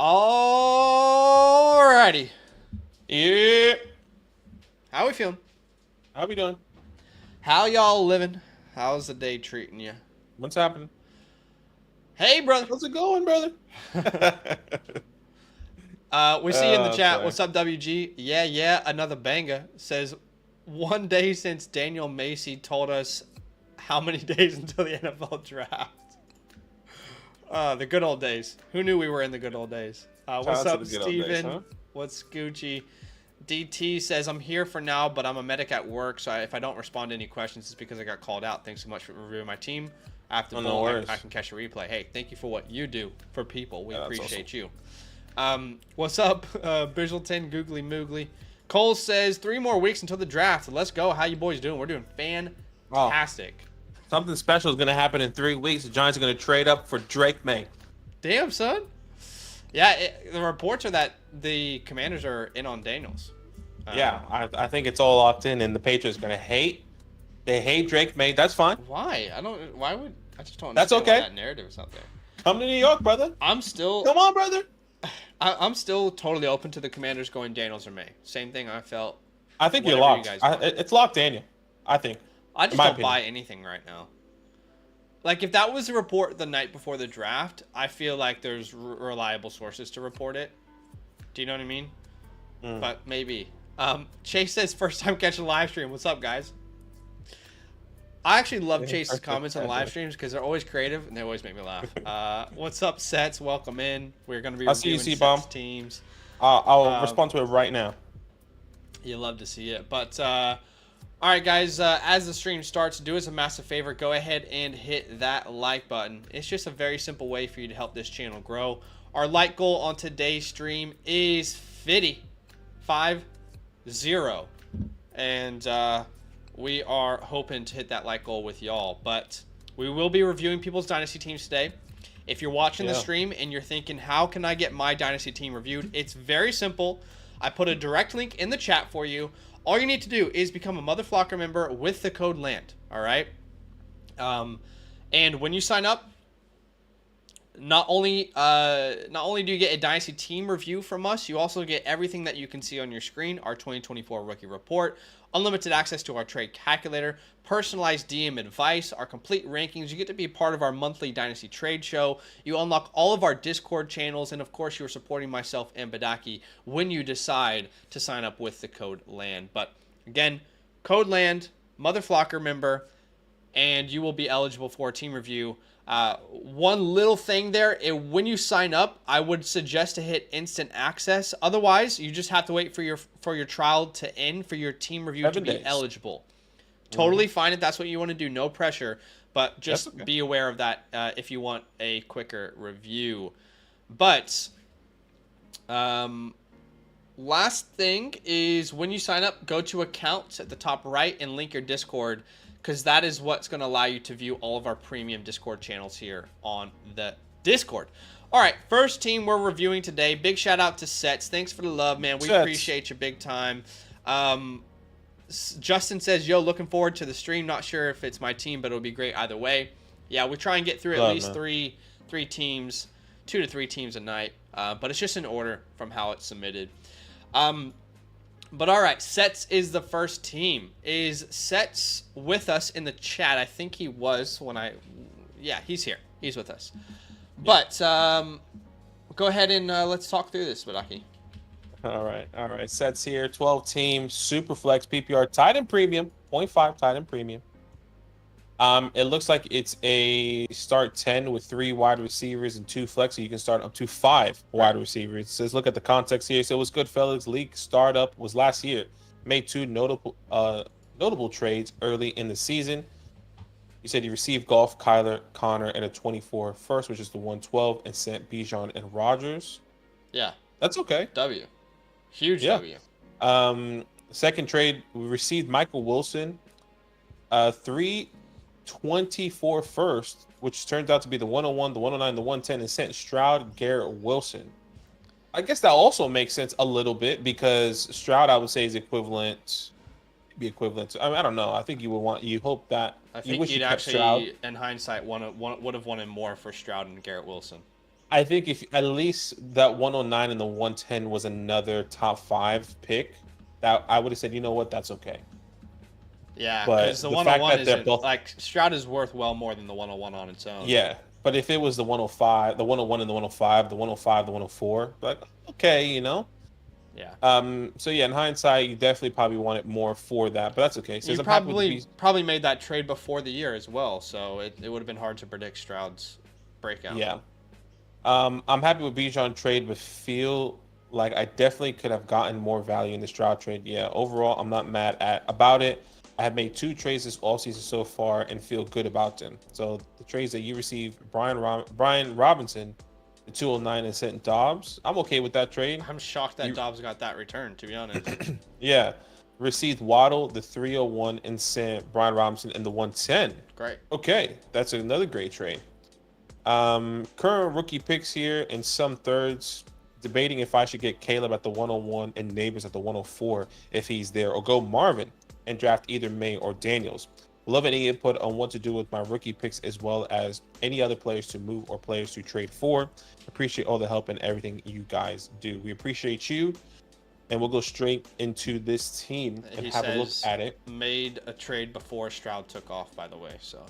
Alrighty. Yeah. How we feeling? How we doing? How y'all living? How's the day treating you? What's happening? Hey, brother. How's it going, brother? We see in the chat. Sorry. What's up, WG? Yeah. Another banger says 1 day since Daniel Macy told us how many days until the NFL draft. The good old days. Who knew we were in the good old days? What's up, Steven? Huh? What's Gucci? DT says, I'm here for now, but I'm a medic at work, so if I don't respond to any questions, it's because I got called out. Thanks so much for reviewing my team. After I can catch a replay. Hey, thank you for what you do for people. We appreciate you. What's up, Bizzleton, Googly Moogly? Cole says, 3 more weeks until the draft. Let's go. How you boys doing? We're doing fantastic. Oh, something special is going to happen in 3 weeks. The Giants are going to trade up for Drake May. Damn, son. Yeah, the reports are that the Commanders are in on Daniels. Yeah, I think it's all locked in, and the Patriots are going to hate. They hate Drake May. That's fine. Why? I just don't understand That's okay. why that narrative is out there. Come to New York, brother. Come on, brother. I'm still totally open to the Commanders going Daniels or May. Same thing I felt. I think you're locked. It's locked, Daniel. I think. I just don't buy anything right now. Like, if that was a report the night before the draft, I feel like there's reliable sources to report it. Do you know what I mean? But maybe. Chase says, first time catching a live stream. What's up, guys? I actually love Chase's comments on live streams because they're always creative and they always make me laugh. What's up, Sets? Welcome in. We're going to be reviewing Sets teams. I'll respond to it right now. You love to see it. But, all right, guys, as the stream starts, do us a massive favor. Go ahead and hit that like button. It's just a very simple way for you to help this channel grow. Our like goal on today's stream is 50. And we are hoping to hit that like goal with y'all. But we will be reviewing people's Dynasty teams today. If you're watching the stream and you're thinking, how can I get my Dynasty team reviewed? It's very simple. I put a direct link in the chat for you. All you need to do is become a Mother Flocker member with the code LAND, all right? And when you sign up, not only do you get a Dynasty team review from us, you also get everything that you can see on your screen, our 2024 rookie report, unlimited access to our trade calculator, personalized DM advice, our complete rankings. You get to be a part of our monthly Dynasty trade show. You unlock all of our Discord channels, and of course, you're supporting myself and Badaki when you decide to sign up with the code LAND. But again, code LAND, Mother Flocker member, and you will be eligible for a team review. One little thing there, when you sign up, I would suggest to hit instant access. Otherwise, you just have to wait for your trial to end for your team review 7 to be days. eligible. Totally fine if that's what you want to do. No pressure, but just be aware of that if you want a quicker review. But last thing is when you sign up, go to accounts at the top right and link your Discord, because that is what's going to allow you to view all of our premium Discord channels here on the Discord. All right, first team we're reviewing today. Big shout out to Sets. Thanks for the love, man. We appreciate you big time. Justin says, yo, looking forward to the stream. Not sure if it's my team, but it'll be great either way. Yeah, we try and get through at least three teams, 2 to 3 teams a night. But it's just in order from how it's submitted. But all right, Sets is the first team. Is Sets with us in the chat? I think he was when yeah, he's here. He's with us. But go ahead and let's talk through this, Badaki. All right. Sets here, 12 teams, SuperFlex, PPR, tight end premium, 0.5 tight end premium. It looks like it's a start 10 with 3 wide receivers and 2 flex, so you can start up to 5 wide receivers. It says, look at the context here. So it was good, fellas. League startup was last year. Made 2 notable trades early in the season. You said you received Goff, Kyler, Connor, and a 24 first, which is the 112, and sent Bijan and Rodgers. Yeah. That's okay. W. Huge W. Second trade, we received Michael Wilson, 324 first, which turns out to be the 101, the 109, the 110, and sent Stroud, Garrett Wilson. I guess that also makes sense a little bit because Stroud, I would say, is equivalent. Be equivalent to, I don't know. I think you hope that. I think you'd actually, Stroud. In hindsight, would have wanted more for Stroud and Garrett Wilson. I think if at least that 109 and the 110 was another top 5 pick, that I would have said, you know what, that's okay. Yeah, because But the the fact 101 that they're isn't both, like Stroud is worth well more than the 101 on its own. yeah. But if it was the 105, the 101 and the 105, the 105, the 104, like okay, you know. Yeah. So yeah, in hindsight, you definitely probably wanted more for that, but that's okay. You Says I'm happy with the piece. probably made that trade before the year as well, so it would have been hard to predict Stroud's breakout. Yeah. I'm happy with Bijan trade, but feel like I definitely could have gotten more value in the Stroud trade. Yeah, overall, I'm not mad about it. I have made 2 trades this offseason so far and feel good about them. So the trades that you received, Brian Robinson, the 209 and sent Dobbs. I'm okay with that trade. I'm shocked that Dobbs got that return, to be honest. Yeah. Received Waddle, the 301, and sent Brian Robinson in the 110. Great. Okay, that's another great trade. Current rookie picks here in some thirds, debating if I should get Caleb at the 101 and Neighbors at the 104 if he's there, or go Marvin and draft either May or Daniels. Love any input on what to do with my rookie picks, as well as any other players to move or players to trade for. Appreciate all the help and everything you guys do. We appreciate you, and we'll go straight into this team and have a look at it. Made a trade before Stroud took off, by the way. So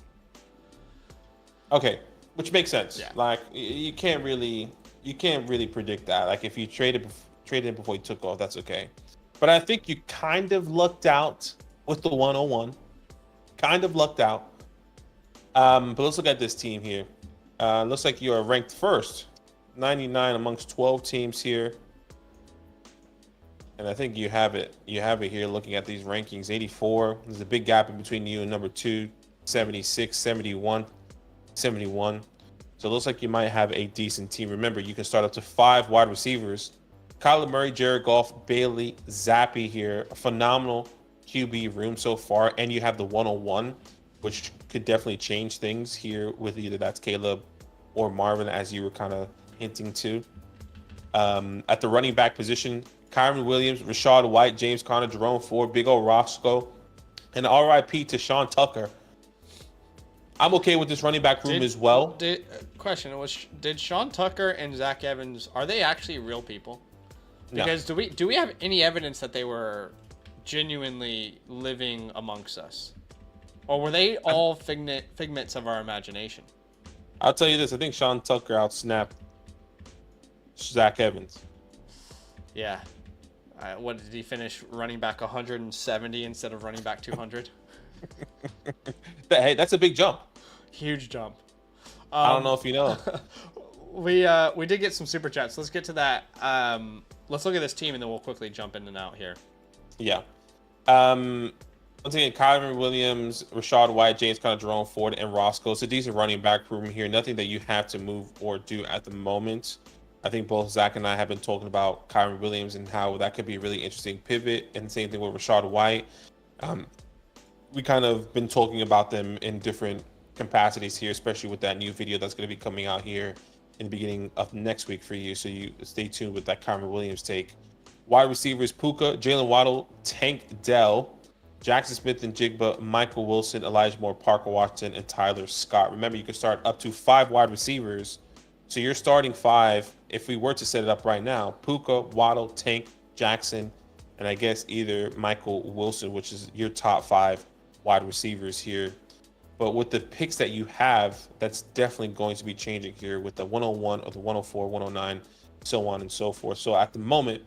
okay, which makes sense. Yeah. Like you can't really predict that. Like if you traded him before he took off, that's okay. But I think you kind of lucked out with the 101. Kind of lucked out. But let's look at this team here. Looks like you are ranked first, 99 amongst 12 teams here. And I think you have it. You have it here looking at these rankings. 84. There's a big gap in between you and number 2, 76, 71, 71. So it looks like you might have a decent team. Remember, you can start up to 5 wide receivers. Kyler Murray, Jared Goff, Bailey, Zappi here. A phenomenal QB room so far. And you have the 101, which could definitely change things here with either that's Caleb or Marvin, as you were kind of hinting to. At the running back position, Kyron Williams, Rashad White, James Conner, Jerome Ford, Big O Roscoe, and RIP to Sean Tucker. I'm okay with this running back room as well. Did Sean Tucker and Zach Evans, are they actually real people? Because No. do we have any evidence that they were genuinely living amongst us, or were they all figments of our imagination? I'll tell you this: I think Sean Tucker outsnapped Zach Evans. Yeah. What did he finish? Running back 170 instead of running back 200. Hey, that's a big jump. Huge jump. I don't know if you know. We did get some super chats. Let's get to that. Let's look at this team and then we'll quickly jump in and out here. Yeah. Once again, Kyron Williams, Rashad White, James Conner, Jerome Ford, and Roscoe. It's a decent running back room here. Nothing that you have to move or do at the moment. I think both Zach and I have been talking about Kyron Williams and how that could be a really interesting pivot, and the same thing with Rashad White. We kind of been talking about them in different capacities here, especially with that new video that's going to be coming out here in the beginning of next week for you. So you stay tuned with that Kyron Williams take. Wide receivers, Puka, Jalen Waddle, Tank Dell, Jackson Smith and Jigba, Michael Wilson, Elijah Moore, Parker Washington, and Tyler Scott. Remember, you can start up to 5 wide receivers. So you're starting 5. If we were to set it up right now, Puka, Waddle, Tank, Jackson, and I guess either Michael Wilson, which is your top 5 wide receivers here. But with the picks that you have, that's definitely going to be changing here with the 101 or the 104, 109, so on and so forth. So at the moment,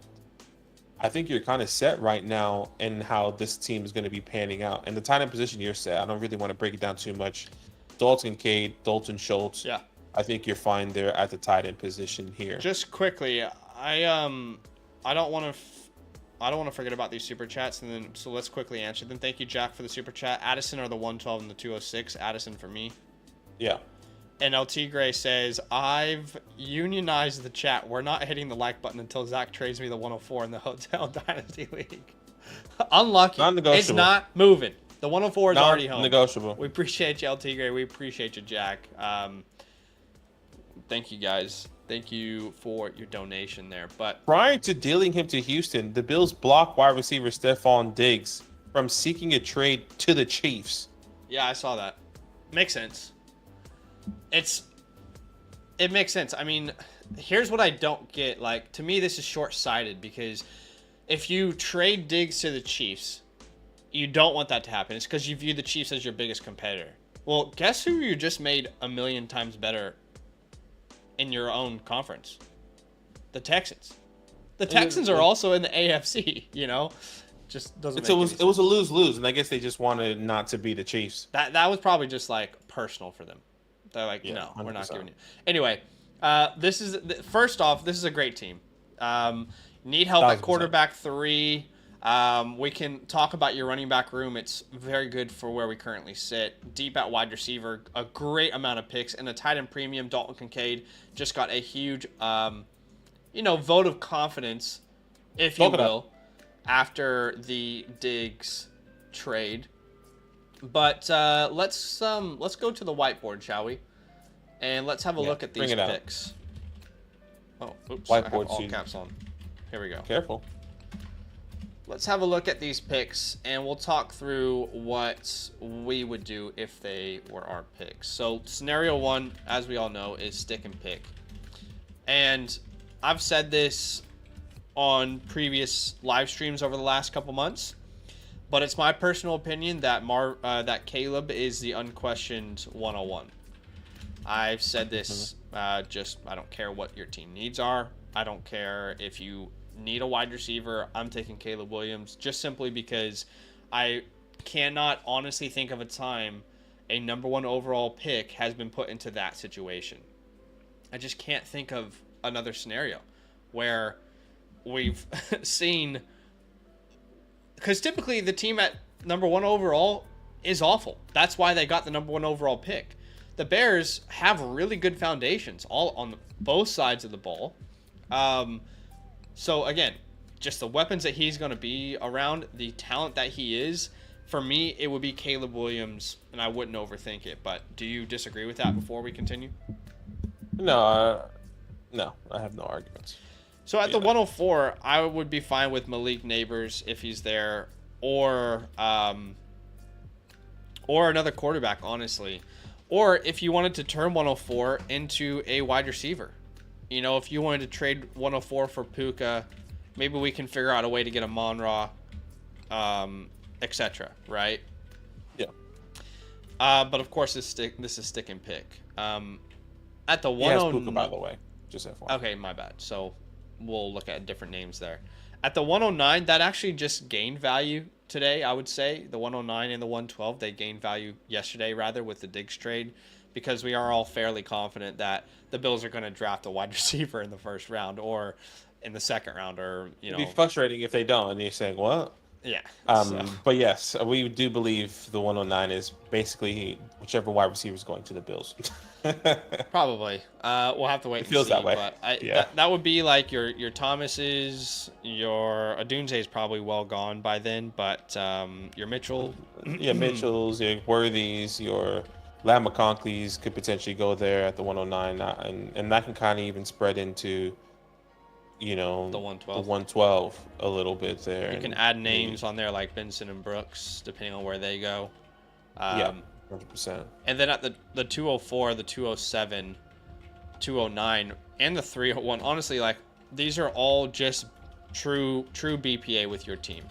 I think you're kind of set right now in how this team is going to be panning out. And the tight end position, you're set. I don't really want to break it down too much. Dalton Cade, Dalton Schultz. Yeah. I think you're fine there at the tight end position here. Just quickly, I don't want to forget about these super chats, and then so let's quickly answer them. Thank you, Jack, for the super chat. Addison are the 112 and the 206. Addison for me. Yeah. And LT Gray says, I've unionized the chat. We're not hitting the like button until Zach trades me the 104 in the Hotel Dynasty League. Unlucky. Non-negotiable. It's not moving. The 104 is already home. Negotiable. We appreciate you, LT Gray. We appreciate you, Jack. Thank you, guys. Thank you for your donation there. But prior to dealing him to Houston, the Bills blocked wide receiver Stephon Diggs from seeking a trade to the Chiefs. Yeah, I saw that. Makes sense. It's It makes sense. I mean, here's what I don't get. Like, to me, this is short-sighted because if you trade Diggs to the Chiefs, you don't want that to happen. It's because you view the Chiefs as your biggest competitor. Well, guess who you just made a million times better in your own conference? The Texans. The Texans are also in the AFC, you know? Just doesn't make any sense. It was a lose-lose, and I guess they just wanted not to be the Chiefs. That was probably just, like, personal for them. They're like, Yeah, no, we're not 100%. giving you. Anyway, first off, this is a great team. Need help at 1000%. quarterback 3. We can talk about your running back room. It's very good for where we currently sit. Deep at wide receiver, a great amount of picks. And the tight end premium, Dalton Kincaid, just got a huge, vote of confidence, if you will, after the Diggs trade. But let's go to the whiteboard, shall we? And let's have a look at these picks. Oh, oops! I have all caps on. Here we go. Careful. Let's have a look at these picks, and we'll talk through what we would do if they were our picks. So scenario 1, as we all know, is stick and pick. And I've said this on previous live streams over the last couple months, but it's my personal opinion that that Caleb is the unquestioned 101. I've said this, I don't care what your team needs are. I don't care if you need a wide receiver. I'm taking Caleb Williams just simply because I cannot honestly think of a time a number 1 overall pick has been put into that situation. I just can't think of another scenario where we've seen, because typically the team at number 1 overall is awful. That's why they got the number 1 overall pick. The Bears have really good foundations all on both sides of the ball. So again, just the weapons that he's going to be around, the talent that he is, for me, it would be Caleb Williams, and I wouldn't overthink it. But do you disagree with that before we continue? No, I have no arguments. So at the 104, I would be fine with Malik Neighbors if he's there, or another quarterback, honestly. Or if you wanted to turn 104 into a wide receiver. You know, if you wanted to trade 104 for Puka, maybe we can figure out a way to get a Monra, etc. Right? Yeah. But of course, this is stick and pick. At the 109, he has Puka, by the way. Just FYI. Okay, my bad. So we'll look at different names there. At the 109, that actually just gained value today, I would say. The 109 and the 112, they gained value yesterday, rather, with the Diggs trade, because we are all fairly confident that the Bills are going to draft a wide receiver in the first round or in the second round, or, you know. It'd be frustrating if they don't, and you're saying, what? Yeah. But yes, we do believe the 109 is basically whichever wide receiver is going to the Bills. Probably. We'll have to wait and see. Feels that way. But that would be like your Thomases, your Adunze is probably well gone by then, but your Mitchell. Yeah, Mitchell's, your Worthies, your Lamb McConkeys could potentially go there at the 109, and that can kind of even spread into, you know, the 112. The 112 a little bit there. You can add names on there like Benson and Brooks, depending on where they go. Yeah, 100%. And then at the 204, the 207, 209, and the 301, honestly, like, these are all just true BPA with your team.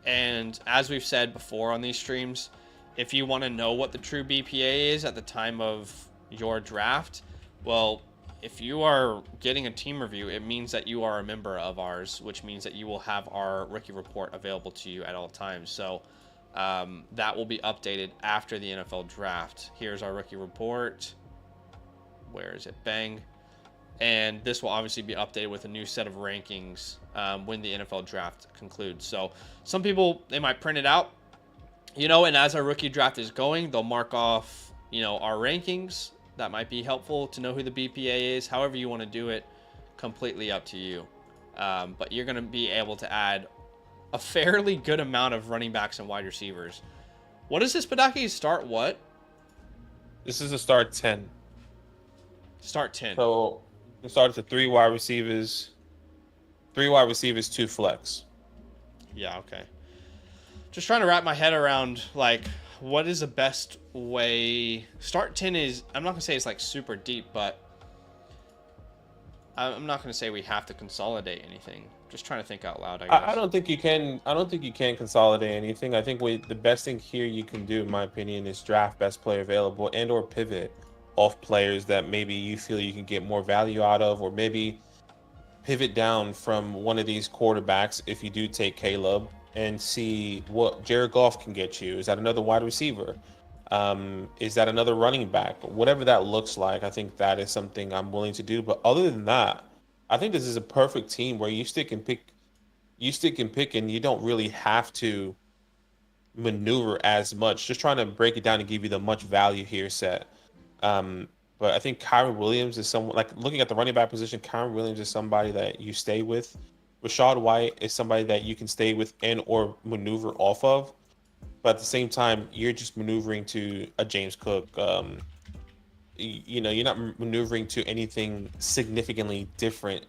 And as we've said before on these streams, if you want to know what the true BPA is at the time of your draft, well, if you are getting a team review, it means that you are a member of ours, which means that you will have our rookie report available to you at all times. So that will be updated after the NFL draft. Here's our rookie report. Where is it? Bang. And this will obviously be updated with a new set of rankings when the NFL draft concludes. So some people, they might print it out, you know, and as our rookie draft is going, they'll mark off, you know, our rankings. That might be helpful to know who the BPA is. However you want to do it, completely up to you. But you're going to be able to add a fairly good amount of running backs and wide receivers. What is this, Badaki? Start what? This is a start 10. Start 10. So it started to 3 wide receivers, 2 flex. Yeah, okay. Just trying to wrap my head around, like, what is the best way. Start 10 is, I'm not gonna say it's like super deep, but I'm not going to say we have to consolidate anything. Just trying to think out loud, I I guess. don't think you can. I don't think you can consolidate anything. I think the best thing here you can do, in my opinion, is draft best player available and/or pivot off players that maybe you feel you can get more value out of, or maybe pivot down from one of these quarterbacks if you do take Caleb and see what Jared Goff can get you. Is that another wide receiver? Is that another running back? Whatever that looks like, I think that is something I'm willing to do. But other than that, I think this is a perfect team where you stick and pick, and you don't really have to maneuver as much. Just trying to break it down and give you the much value here set. Um, but I think Kyron Williams is someone, like, looking at the running back position. Kyron Williams is somebody that you stay with. Rashad White is somebody that you can stay with and or maneuver off of. But at the same time, you're just maneuvering to a James Cook. You're not maneuvering to anything significantly different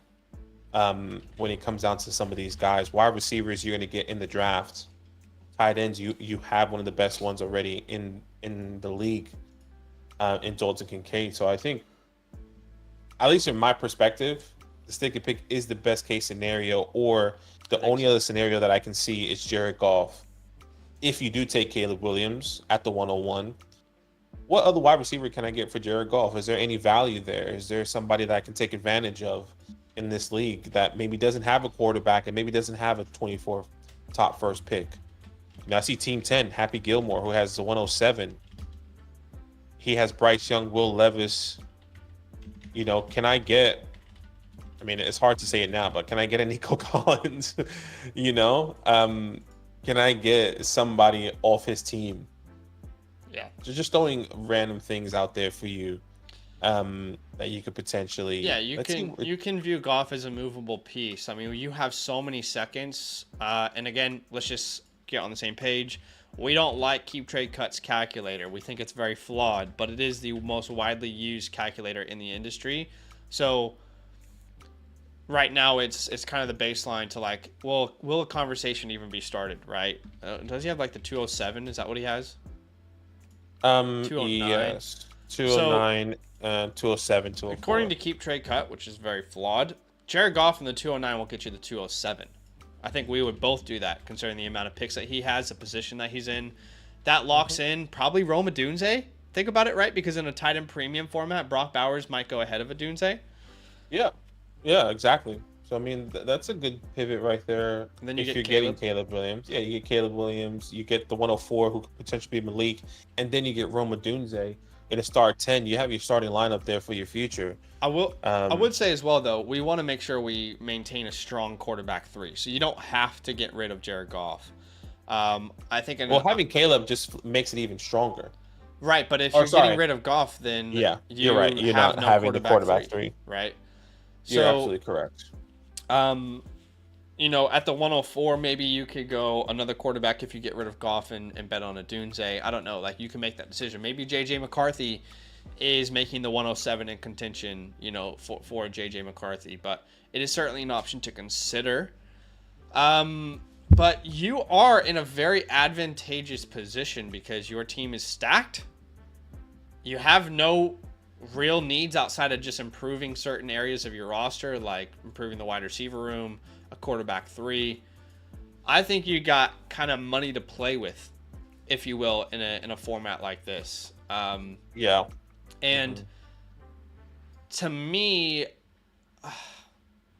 when it comes down to some of these guys. Wide receivers, you're going to get in the draft. Tight ends, you have one of the best ones already in the league, in Dalton Kincaid. So I think, at least in my perspective, the stick and pick is the best case scenario, or the only other scenario that I can see is Jared Goff. If you do take Caleb Williams at the 101, what other wide receiver can I get for Jared Goff? Is there any value there? Is there somebody that I can take advantage of in this league that maybe doesn't have a quarterback and maybe doesn't have a 24th top first pick? I see Team 10, Happy Gilmore, who has the 107. He has Bryce Young, Will Levis. Can I get, I mean, it's hard to say it now, but can I get a Nico Collins? Can I get somebody off his team? Yeah. Just throwing random things out there for you that you could potentially. Yeah, you can view Goff as a movable piece. I mean, you have so many seconds. And again, let's just get on the same page. We don't like Keep Trade Cuts calculator. We think it's very flawed, but it is the most widely used calculator in the industry. So right now it's kind of the baseline to, like, well, will a conversation even be started, right? Does he have like the 207? Is that what he has? 209. Yes. 209, 207, 204. According to Keep Trade Cut, which is very flawed, Jared Goff in the 209 will get you the 207. I think we would both do that, considering the amount of picks that he has, the position that he's in. That locks in probably Rome Odunze. Think about it, right? Because in a tight end premium format, Brock Bowers might go ahead of Odunze. Yeah, exactly. So, I mean, that's a good pivot right there. And then you're getting Caleb Williams. Yeah, you get Caleb Williams. You get the 104, who could potentially be Malik. And then you get Rome Odunze. In a start 10, you have your starting lineup there for your future. I would say as well, though, we want to make sure we maintain a strong quarterback 3. So you don't have to get rid of Jared Goff. I think. Having Caleb just makes it even stronger. Right, but if you're getting rid of Goff, then you're right. You're not having the quarterback 3. Right. You're absolutely correct. At the 104, maybe you could go another quarterback if you get rid of Goff and bet on Odunze. I don't know. Like, you can make that decision. Maybe J.J. McCarthy is making the 107 in contention, for J.J. McCarthy. But it is certainly an option to consider. But you are in a very advantageous position because your team is stacked. You have no real needs outside of just improving certain areas of your roster, like improving the wide receiver room, a quarterback 3. I think you got kind of money to play with, if you will, in a format like this. And to me,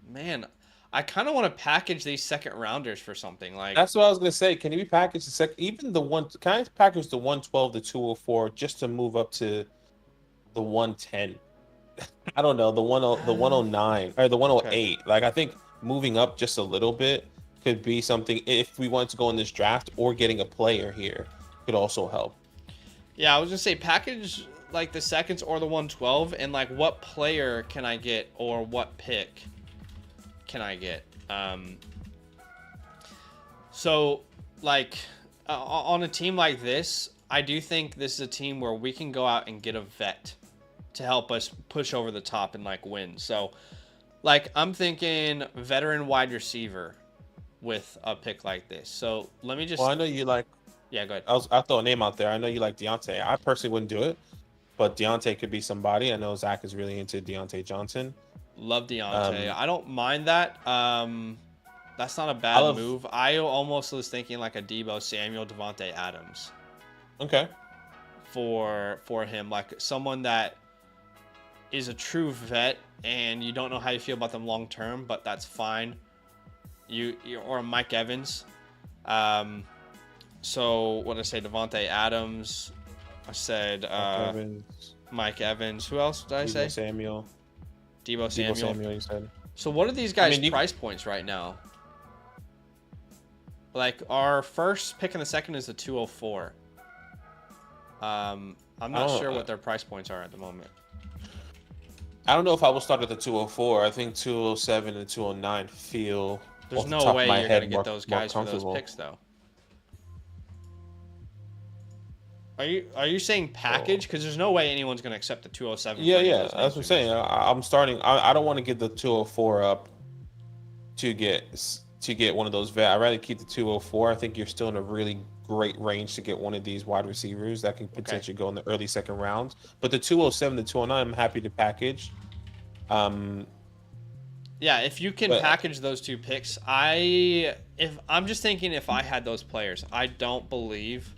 man, I kind of want to package these second rounders for something like. That's what I was gonna say. Can you package the second? Even the one? Can I package the 112, the 204, just to move up to the 110? I don't know, the 109 or the 108. Okay. Like, I think moving up just a little bit could be something if we want to go in this draft, or getting a player here could also help. Yeah, I was gonna say package like the seconds or the 112, and like what player can I get or what pick can I get? So like on a team like this, I do think this is a team where we can go out and get a vet to help us push over the top and like win. So like I'm thinking veteran wide receiver with a pick like this. So let me just. Well, I know you like. Yeah, go ahead. I'll throw a name out there. I know you like Deontay. I personally wouldn't do it, but Deontay could be somebody. I know Zach is really into Deontay Johnson. Love Deontay. I don't mind that. That's not a I bad love. move. I almost was thinking like a Debo Samuel, Devontae Adams Okay. for him, like someone that is a true vet, and you don't know how you feel about them long term, but that's fine. You or Mike Evans. So what did I say? Devontae Adams. I said Mike Evans. Who else did I say? Samuel. Debo Samuel. Debo Samuel, you said. So what are these guys' price points right now? Like our first pick in the second is the 204. I'm not sure what their price points are at the moment. I don't know if I will start at the 204. I think 207 and 209 feel. There's no way you're gonna get those guys for those picks though. Are you saying package? Because there's no way anyone's gonna accept the 207. Yeah, that's what I'm saying. I'm starting. I don't want to get the 204 up to get one of those vet. I'd rather keep the 204. I think you're still in a really great range to get one of these wide receivers that can potentially go in the early second rounds. But the 207, the 209, I'm happy to package. Yeah, if you can package those two picks, I'm just thinking if I had those players, I don't believe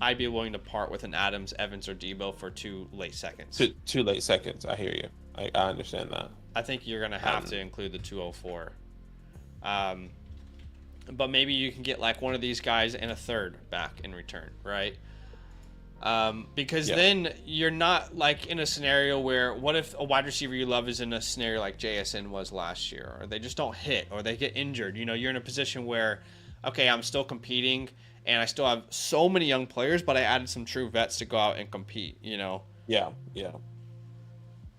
I'd be willing to part with an Adams, Evans, or Debo for 2 late seconds. Two late seconds. I hear you. I understand that. I think you're gonna have to include the 204. But maybe you can get like one of these guys and a third back in return, right? Because then you're not like in a scenario where what if a wide receiver you love is in a scenario like JSN was last year, or they just don't hit, or they get injured. You know, you're in a position where, okay, I'm still competing and I still have so many young players, but I added some true vets to go out and compete, you know? Yeah.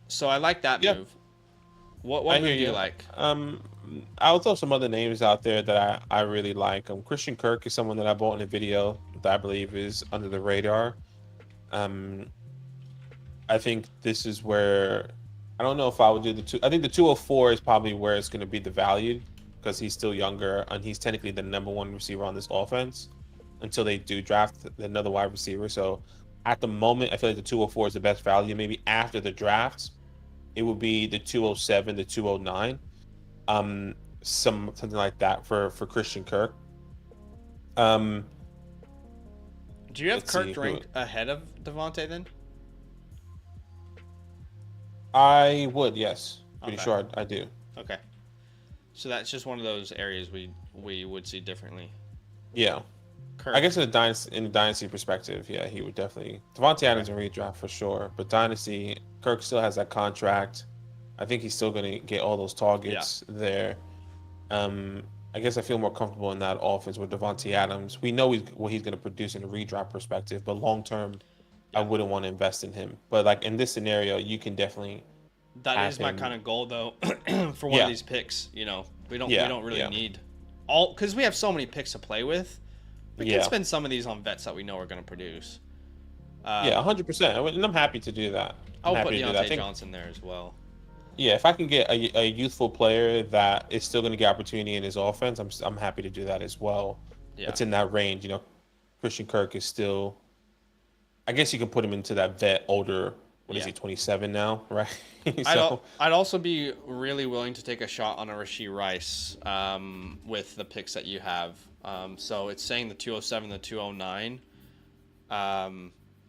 So I like that move. What move do you like? I'll throw some other names out there that I really like. Christian Kirk is someone that I bought in a video that I believe is under the radar. I think this is where I don't know if I would do the two. I think the 204 is probably where it's going to be the value because he's still younger and he's technically the number one receiver on this offense until they do draft another wide receiver. So at the moment, I feel like the 204 is the best value. Maybe after the draft, it would be the 207, the 209. Something like that for Christian Kirk. Do you have Kirk ranked ahead of Devontae then? I would, yes. Pretty sure I do. Okay. So that's just one of those areas we would see differently. Yeah. Kirk. I guess in the dynasty perspective, yeah, he would definitely. Devontae Adams in redraft for sure, but dynasty, Kirk still has that contract. I think he's still going to get all those targets there. I guess I feel more comfortable in that offense with Devontae Adams. We know what he's going to produce in a redraft perspective, but long term, I wouldn't want to invest in him. But like in this scenario, you can definitely. That is my kind of goal, though, for one of these picks. You know, we don't really need all because we have so many picks to play with. We can spend some of these on vets that we know are going to produce. 100%, and I'm happy to do that. I'll put Deontay Johnson there as well. Yeah, if I can get a youthful player that is still going to get opportunity in his offense, I'm happy to do that as well. Yeah. It's in that range, you know. Christian Kirk is still, I guess you can put him into that vet older. What is he, 27 now, right? So, I'd also be really willing to take a shot on a Rashee Rice with the picks that you have. So it's saying the 207, the 209.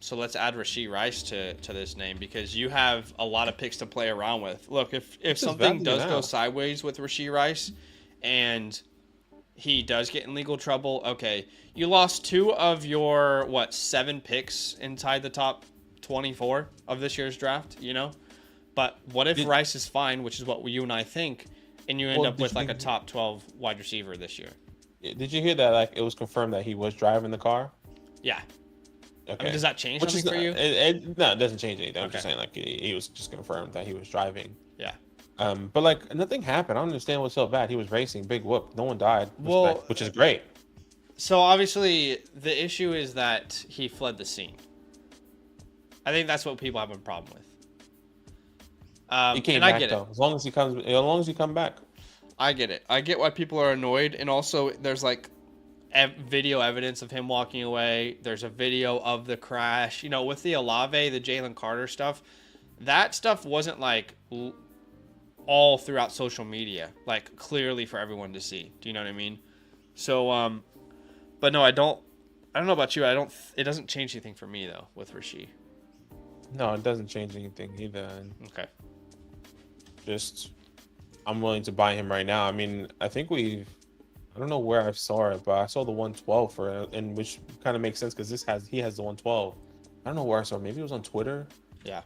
So let's add Rashee Rice to this name because you have a lot of picks to play around with. Look, if something does go sideways with Rashee Rice and he does get in legal trouble, okay, you lost 2 of your, 7 picks inside the top 24 of this year's draft, you know? But what if Rice is fine, which is what you and I think, and you end up with like a top 12 wide receiver this year? Did you hear that like it was confirmed that he was driving the car? Yeah. Okay. I mean, does that change something for you? No, it doesn't change anything. I'm just saying, like, he was just confirmed that he was driving. Yeah. But, like, nothing happened. I don't understand what's so bad. He was racing. Big whoop. No one died. Which is great. So, obviously, the issue is that he fled the scene. I think that's what people have a problem with. He came back, though. As long as he come back. I get it. I get why people are annoyed. And also, there's, like, video evidence of him walking away. There's a video of the crash. You know, with the Olave, the Jalen Carter stuff, that stuff wasn't like all throughout social media, like clearly for everyone to see. Do you know what I mean? So, but no, I don't know about you. It doesn't change anything for me though with Rishi. No, it doesn't change anything either. Okay. Just, I'm willing to buy him right now. I mean, I think I don't know where I saw it, but I saw the 112 for it, and which kind of makes sense because he has the 112. I don't know where I saw it. Maybe it was on Twitter. Yeah.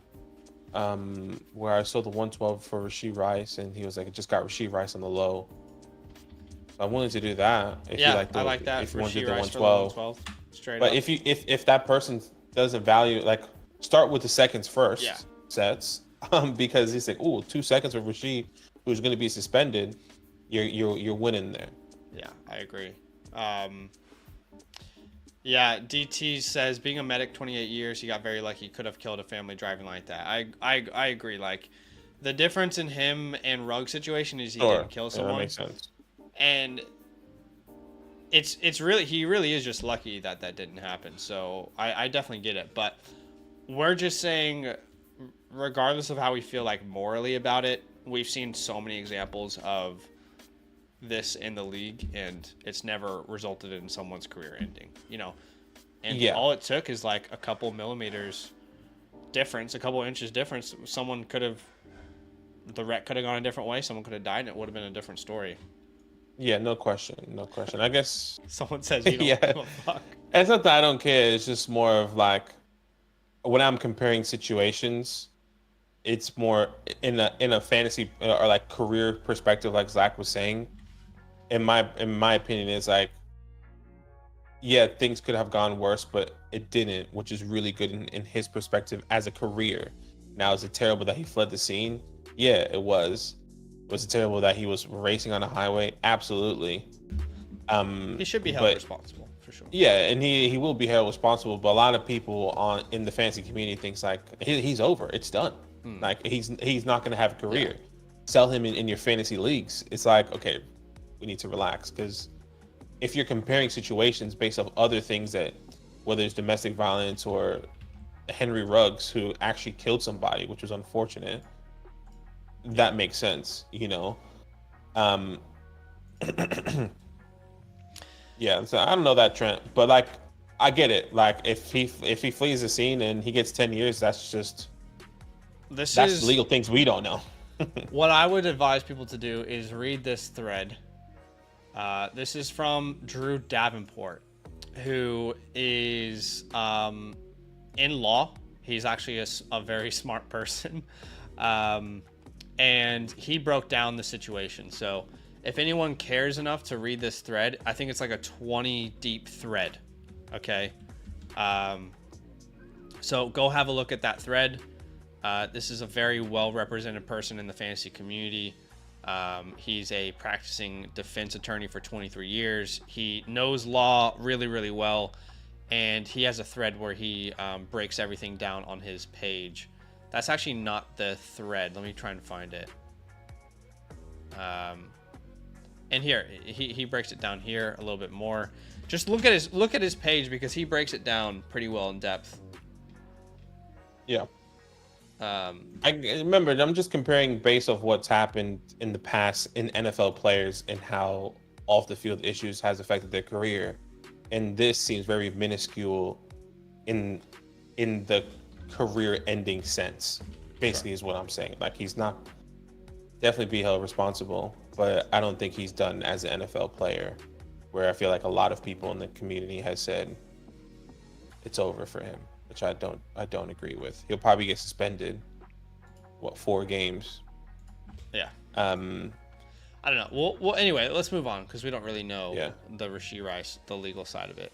Where I saw the 112 for Rashee Rice, and he was like, it just got Rashee Rice on the low. So I'm willing to do that. If Yeah, you like I like that. If you want to do Rashee the Rice for 112. Straight But up. if that person doesn't value, like, start with the seconds first. Yeah. Sets. Because he's like, ooh, 2 seconds for Rashee, who's going to be suspended. You're winning there. Yeah, I agree. Yeah, DT says being a medic 28 years, he got very lucky. Could have killed a family driving like that. I agree. Like, the difference in him and Rug's situation is he didn't kill someone. That makes sense. And it's really, he really is just lucky that didn't happen. So I definitely get it. But we're just saying, regardless of how we feel like morally about it, we've seen so many examples of this in the league, and it's never resulted in someone's career ending, you know. And all it took is like a couple millimeters difference, a couple inches difference. The wreck could have gone a different way, someone could have died, and it would have been a different story. Yeah, no question. I guess someone says you don't give a fuck. It's not that I don't care, it's just more of like, when I'm comparing situations, it's more in a fantasy or like career perspective, like Zach was saying. In my opinion, is like, yeah, things could have gone worse, but it didn't, which is really good in his perspective as a career. Now, is it terrible that he fled the scene? Yeah, it was. Was it terrible that he was racing on a highway? Absolutely. He should be held responsible for sure. Yeah, and he will be held responsible. But a lot of people in the fantasy community thinks like he's over, it's done. Like he's not going to have a career. Yeah. Sell him in your fantasy leagues. It's like, okay, we need to relax, because if you're comparing situations based off other things, that whether it's domestic violence or Henry Ruggs, who actually killed somebody, which was unfortunate, that makes sense, you know. Yeah, so I don't know that Trent, but like, I get it. Like, if he flees the scene and he gets 10 years, that's legal things we don't know. What I would advise people to do is read this thread. This is from Drew Davenport, who is in law. He's actually a very smart person. And he broke down the situation. So if anyone cares enough to read this thread, I think it's like a 20 deep thread. Okay. So go have a look at that thread. This is a very well represented person in the fantasy community. He's a practicing defense attorney for 23 years. He knows law really, really well. And he has a thread where he breaks everything down on his page. That's actually not the thread. Let me try and find it. And here, he breaks it down here a little bit more. Just look at his page, because he breaks it down pretty well in depth. Yeah. I remember, I'm just comparing based off what's happened in the past in NFL players and how off the field issues has affected their career. And this seems very minuscule in the career ending sense, basically. Sure. Is what I'm saying. Like, he's not definitely be held responsible, but I don't think he's done as an NFL player, where I feel like a lot of people in the community has said it's over for him, which I don't agree with. He'll probably get suspended, 4 games? Yeah. I don't know. Well, anyway, let's move on, because we don't really know the Rashee Rice, the legal side of it.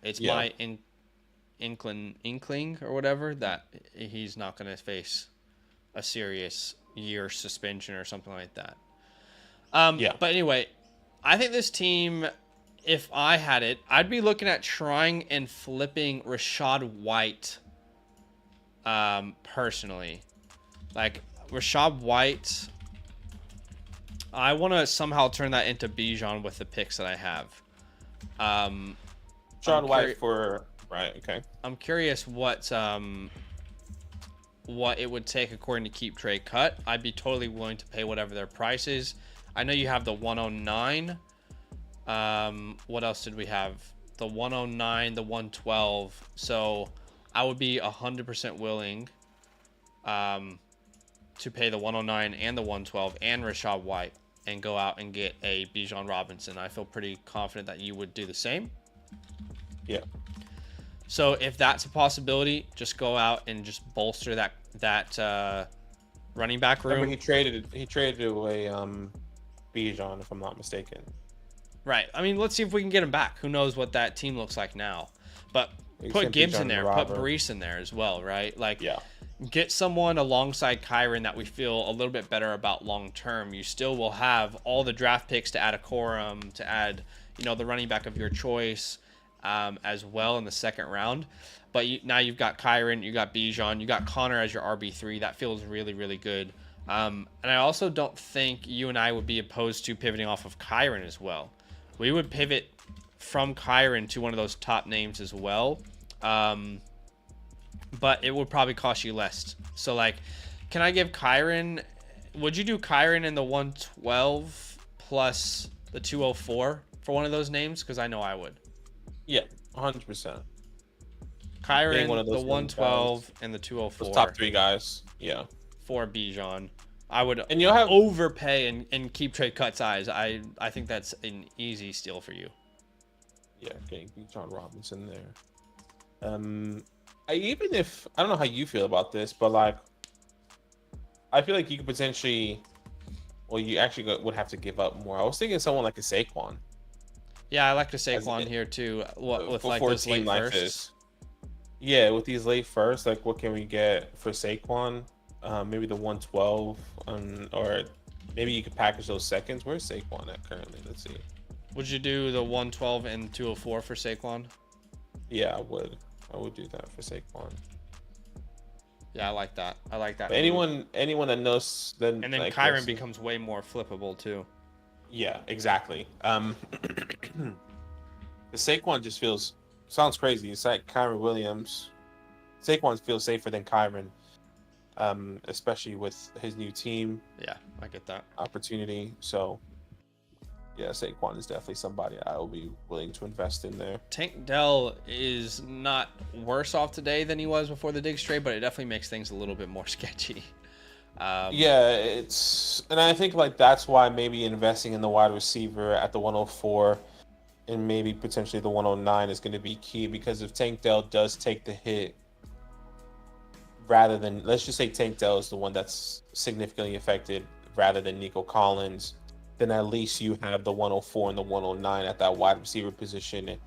It's my inkling or whatever that he's not going to face a serious year suspension or something like that. But anyway, I think this team, if I had it, I'd be looking at trying and flipping Rachaad White. Personally, like Rachaad White, I want to somehow turn that into Bijan with the picks that I have. Rachaad White for right. Okay. I'm curious what what it would take according to Keep Trade Cut, I'd be totally willing to pay whatever their price is. I know you have the 109. What else did we have? The 109, the 112. So I would be 100% willing to pay the 109 and the 112 and Rashad White and go out and get a Bijan Robinson. I feel pretty confident that you would do the same. Yeah. So if that's a possibility, just go out and just bolster that running back room. Remember, he traded away Bijan, if I'm not mistaken. Right. I mean, let's see if we can get him back. Who knows what that team looks like now? But put Gibbs in there, put Brees in there as well, right? Like, yeah. Get someone alongside Kyren that we feel a little bit better about long term. You still will have all the draft picks to add a quorum, to add, the running back of your choice as well in the second round. But now you've got Kyren, you got Bijan, you got Connor as your RB3. That feels really, really good. And I also don't think you and I would be opposed to pivoting off of Kyren as well. We would pivot from Kyren to one of those top names as well. But it would probably cost you less. So, like, can I give Kyren... Would you do Kyren in the 112 plus the 204 for one of those names? Because I know I would. Yeah, 100%. Kyren, the 112, and the 204. Those top three guys. Yeah. For Bijan. I would and you'll have overpay and keep trade cut size. I think that's an easy steal for you. Yeah, getting Bijan Robinson there. I don't know how you feel about this, but like, I feel like you could potentially, well, you actually would have to give up more. I was thinking someone like a Saquon. Yeah, I like the Saquon here too. With like those late firsts. This. Yeah, with these late firsts, like what can we get for Saquon? Maybe the 112, or maybe you could package those seconds. Where's Saquon at currently? Let's see. Would you do the 112 and 204 for Saquon? Yeah, I would. I would do that for Saquon. Yeah, I like that. I like that. Anyone that knows, then and then like, Kyren becomes way more flippable too. Yeah, exactly. The Saquon just sounds crazy. It's like Kyren Williams. Saquon feels safer than Kyren, especially with his new team. Yeah, I get that opportunity. So, yeah, Saquon is definitely somebody I will be willing to invest in there. Tank Dell is not worse off today than he was before the Diggs trade, but it definitely makes things a little bit more sketchy. Yeah, and I think like that's why maybe investing in the wide receiver at the 104 and maybe potentially the 109 is going to be key, because if Tank Dell does take the hit, rather than, let's just say Tank Dell is the one that's significantly affected rather than Nico Collins, then at least you have the 104 and the 109 at that wide receiver position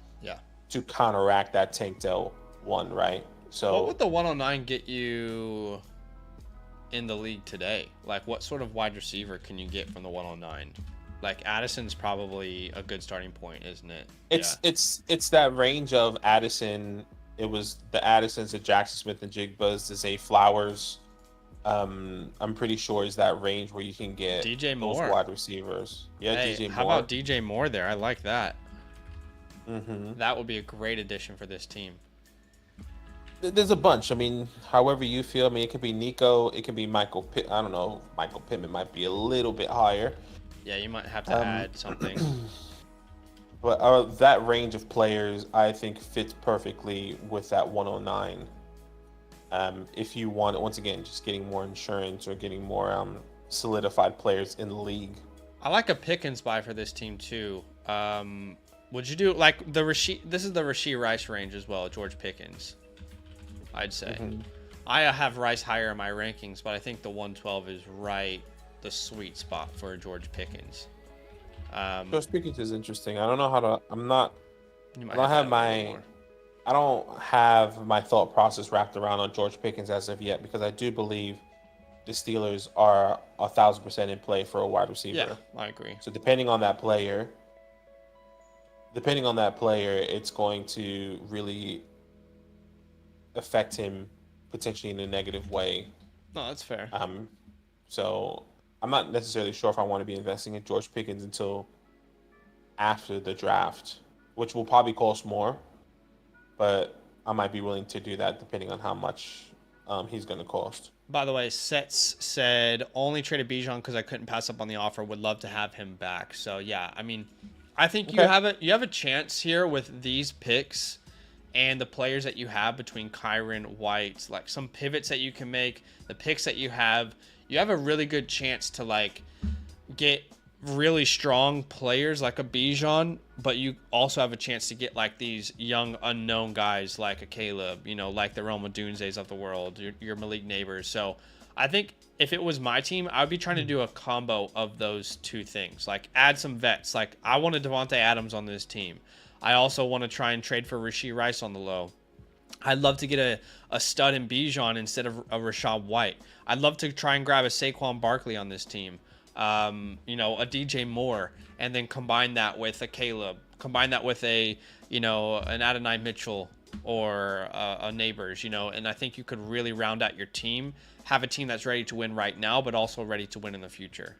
to counteract that Tank Dell one, right? So what would the 109 get you in the league today? Like, what sort of wide receiver can you get from the 109? Like, Addison's probably a good starting point, isn't it? It's that range of Addison. It was the Addisons, the Jackson Smith and Jigbas, the Zay Flowers. I'm pretty sure is that range where you can get DJ Moore, those wide receivers. Yeah, hey, DJ Moore. How about DJ Moore there? I like that. Mm-hmm. That would be a great addition for this team. There's a bunch. I mean, however you feel. I mean, it could be Nico. It could be Michael Pitt. I don't know. Michael Pittman might be a little bit higher. Yeah, you might have to add something. But that range of players, I think, fits perfectly with that 109. If you want, once again, just getting more insurance or getting more solidified players in the league. I like a Pickens buy for this team too. Would you do like the Rashid? This is the Rashid Rice range as well, George Pickens. I'd say. Mm-hmm. I have Rice higher in my rankings, but I think the 112 is right the sweet spot for George Pickens. George Pickens is interesting. I don't know how to. I don't have my thought process wrapped around on George Pickens as of yet, because I do believe the Steelers are 1,000% in play for a wide receiver. Yeah, I agree. So depending on that player, it's going to really affect him potentially in a negative way. No, that's fair. So I'm not necessarily sure if I want to be investing in George Pickens until after the draft, which will probably cost more, but I might be willing to do that depending on how much he's going to cost. By the way, Sets said only traded Bijan because I couldn't pass up on the offer. Would love to have him back. So yeah, I mean, I think Okay. you have a chance here with these picks and the players that you have between Kyron, White, like some pivots that you can make, the picks that you have a really good chance to like get really strong players like a Bijan, but you also have a chance to get like these young unknown guys like a Caleb, you know, like the Roma Dunze's of the world, your Malik Neighbors. So I think if it was my team, I would be trying to do a combo of those two things, like add some vets. Like I wanted Devontae Adams on this team. I also want to try and trade for Rashee Rice on the low. I'd love to get a stud in Bijan instead of a Rashad White. I'd love to try and grab a Saquon Barkley on this team. You know, a DJ Moore, and then combine that with a Caleb, combine that with a, you know, an Adonai Mitchell or a Neighbors, you know, and I think you could really round out your team, have a team that's ready to win right now, but also ready to win in the future.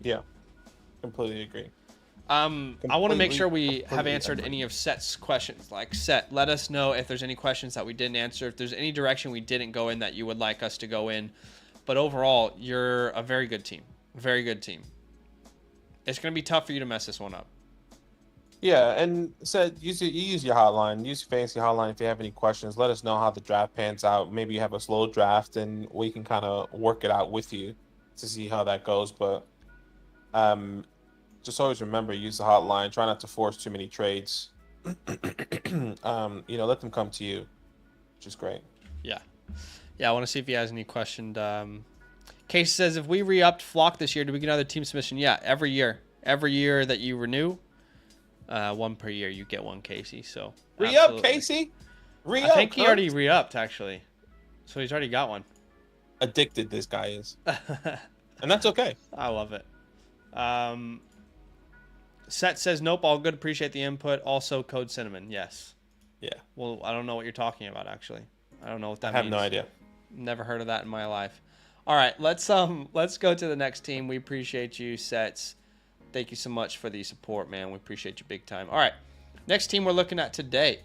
Yeah, completely agree. I want to make sure we have answered any of Set's questions. Like, Set, let us know if there's any questions that we didn't answer, if there's any direction we didn't go in that you would like us to go in. But overall, you're a very good team. Very good team. It's going to be tough for you to mess this one up. Yeah, and said use your hotline, use your fantasy hotline if you have any questions. Let us know how the draft pans out. Maybe you have a slow draft, and we can kind of work it out with you to see how that goes. But just always remember, use the hotline. Try not to force too many trades. You know, let them come to you, which is great. Yeah. Yeah, I want to see if he has any questioned. Casey says, if we re-upped Flock this year, do we get another team submission? Yeah, every year. Every year that you renew, one per year, you get one, Casey. So Re-up, Casey. Re-up. I think he already re-upped, actually. So he's already got one. Addicted this guy is. And that's okay. I love it. Set says, nope, all good. Appreciate the input. Also, code cinnamon. Yes. Yeah. Well, I don't know what you're talking about, actually. I don't know what that means. I have no idea. Never heard of that in my life. All right, let's go to the next team. We appreciate you, Sets. Thank you so much for the support, man. We appreciate you big time. All right, next team we're looking at today